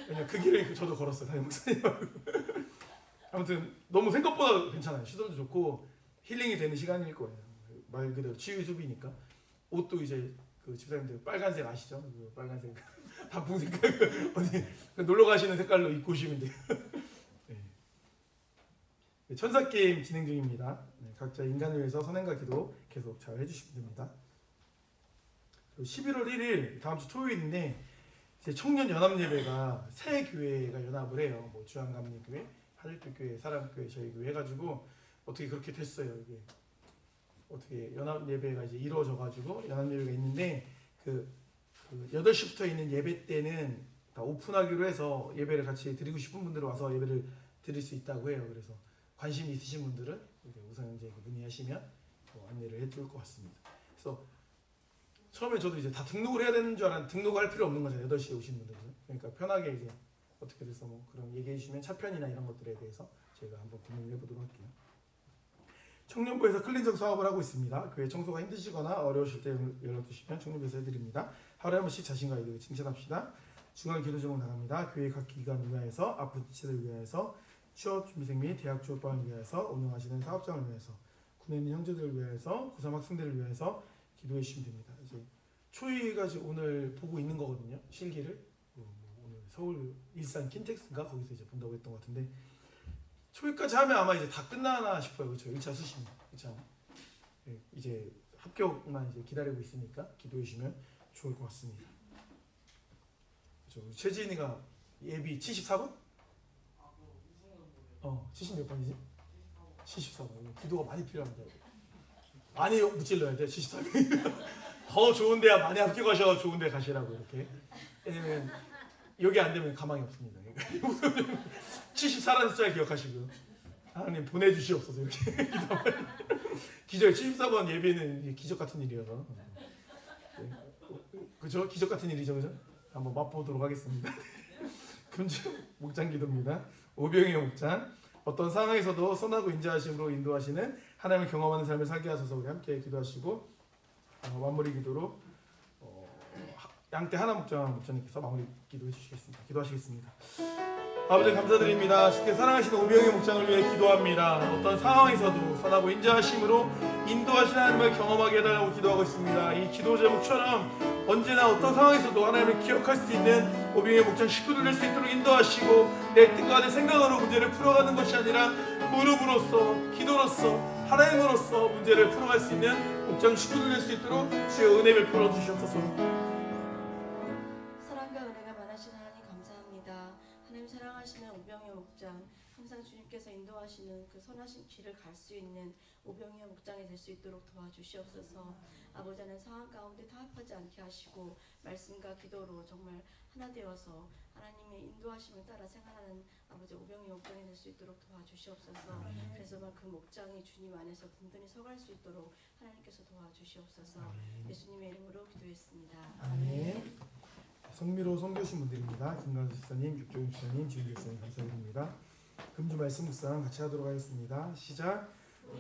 왜냐면 그 길을 저도 걸었어요. 담임 목사님하고. 아무튼 너무 생각보다 괜찮아요. 시설도 좋고 힐링이 되는 시간일 거예요. 말 그대로 치유숲이니까. 옷도 이제 그 집사님들 빨간색 아시죠? 그 빨간색 단풍 색깔 어디 놀러 가시는 색깔로 입고 오시면 돼요. 네. 천사 게임 진행 중입니다. 네, 각자 인간을 위해서 선행과 기도 계속 잘 해주시면 됩니다. 11월 1일 다음 주 토요일인데 이제 청년 연합 예배가 새 교회가 연합을 해요. 뭐 주한감리교회, 하늘빛교회, 사랑교회, 저희 교회 해가지고 어떻게 그렇게 됐어요. 이게 어떻게 연합 예배가 이제 이루어져가지고 연합 예배가 있는데 그 8시부터 있는 예배 때는 다 오픈하기로 해서 예배를 같이 드리고 싶은 분들은 와서 예배를 드릴 수 있다고 해요. 그래서 관심 있으신 분들은 우선 이제 문의하시면 안내를 해줄 것 같습니다. 그래서 처음에 저도 이제 다 등록을 해야 되는 줄 알았는데 등록할 필요 없는 거죠. 8시에 오신 분들은. 그러니까 편하게 이제 어떻게 돼서 뭐 그런 얘기해 주시면 차편이나 이런 것들에 대해서 저희가 한번 고민을 해보도록 할게요. 청년부에서 클린저 사업을 하고 있습니다. 교회 청소가 힘드시거나 어려우실 때 연락 주시면 청년부에서 해드립니다. 하루에 한 번씩 자신과 이들을 칭찬합시다. 중간 기도 제목 나갑니다. 교회 각 기관을 위하여서, 아픈 지체를 위하여서, 취업 준비생 및 대학 졸업반을 위하여서, 운영하시는 사업장을 위하여서, 군에 있는 형제들을 위하여서, 고3 학생들을 위하여서 기도해 주시면 됩니다. 이제 초이가 오늘 보고 있는 거거든요. 실기를 오늘 서울 일산 킨텍스인가 거기서 이제 본다고 했던 것 같은데 초기까지 하면 아마 이제 다 끝나나 싶어요. 그렇죠? 1차 수시는 그렇죠? 네, 이제 합격만 이제 기다리고 있으니까 기도해 주시면 좋을 것 같습니다. 그렇죠? 최지인이가 예비 74번? 70 몇 번이지? 74번. 기도가 많이 필요합니다. 많이 무찔러야 돼. 74번. 더 좋은 데야 많이 합격하셔서 좋은 데 가시라고 이렇게. 왜냐면 여기 안 되면 가망이 없습니다. 74라는 숫자 기억하시고요. 하나님 보내주시옵소서 이렇게 기적 74번 예배는 기적 같은 일이어서 그죠? 기적 같은 일이죠, 그죠? 한번 맛보도록 하겠습니다. 금주 목장 기도입니다. 오병이어 목장. 어떤 상황에서도 선하고 인자하심으로 인도하시는 하나님을 경험하는 삶을 살게 하소서. 우리 함께 기도하시고 마무리 기도로 양떼 하나 목장님께서 마무리 기도해 주시겠습니다. 기도하시겠습니다. 아버지 감사드립니다. 주께 사랑하시는 오병이어 목장을 위해 기도합니다. 어떤 상황에서도 선하고 인자하심으로 인도하시는 하나님을 경험하게 해달라고 기도하고 있습니다. 이 기도 제목처럼 언제나 어떤 상황에서도 하나님을 기억할 수 있는 오병이어 목장 식구들 될 수 있도록 인도하시고 내 뜻과 내 생각으로 문제를 풀어가는 것이 아니라 무릎으로써 기도로써 하나님으로써 문제를 풀어갈 수 있는 목장 식구들 될 수 있도록 주의 은혜 베풀어 주시옵소서. 사랑과 은혜가 많으신 하나님 감사합니다. 하나님 사랑하시는 오병이어 목장 항상 주님께서 인도하시는 그 선하신 길을 갈 수 있는 오병이어 목장이 될 수 있도록 도와주시옵소서. 아버지 하나님 상황 가운데 타협하지 않게 하시고 말씀과 기도로 정말 하나 되어서 하나님의 인도하심을 따라 생활하는 아버지 오병이어 목장이 될 수 있도록 도와주시옵소서. 그래서 그 목장이 주님 안에서 든든히 서갈 수 있도록 하나님께서 도와주시옵소서. 예수님의 이름으로 기도했습니다. 아멘. 성미로 섬겨주신 분들입니다. 김광수 집사님, 육조윤 집사님, 지윤 집사님 감사드립니다. 금주 말씀 묵상 같이 하도록 하겠습니다. 시작.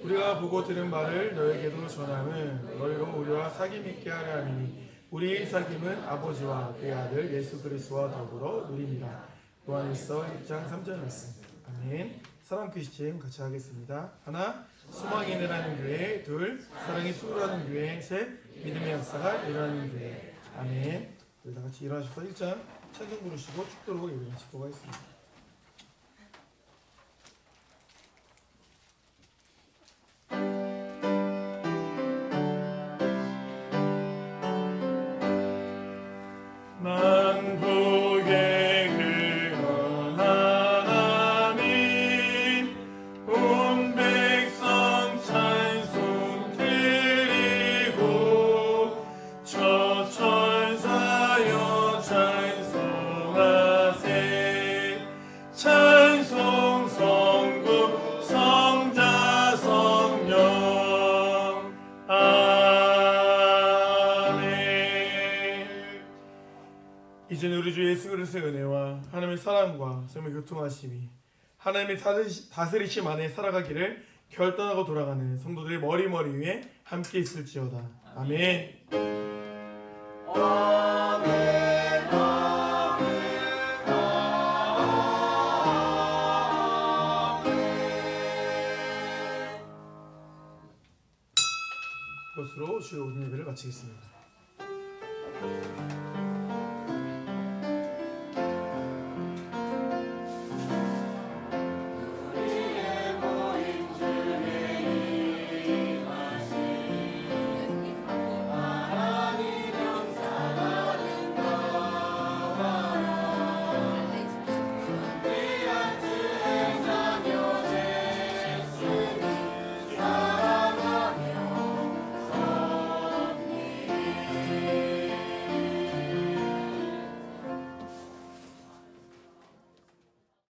우리가 보고 들은 바를 너에게도 전함은 너희로 우리와 사귐 있게 하려 함이니 우리의 사귐은 아버지와 그의 아들 예수 그리스도와 더불어 누립니다. 요한일서 6장 3절 말씀. 아멘. 사랑 퀴즈팀 같이 하겠습니다. 하나, 소망이 일어나는 교회. 둘, 사랑이 수고하는 교회. 셋, 믿음의 역사가 일어나는 교회. 아멘. 우리 다 같이 일어나셔서 1장 찬송 부르시고 축도로 예배 마치도록 하겠습니다. 만복의 그런 하나님 온 백성 찬송 드리고 저 천사여 찬송하세 찬송 성부 성자 성령 이제는 우리 주 예수 그리스도의 은혜와 하나님의 사랑과 성령의 교통하심이 하나님의 다스리심 안에 살아가기를 결단하고 돌아가는 성도들의 머리 위에 함께 있을지어다. 아멘. 이것으로 주의 오늘 예배를 마치겠습니다.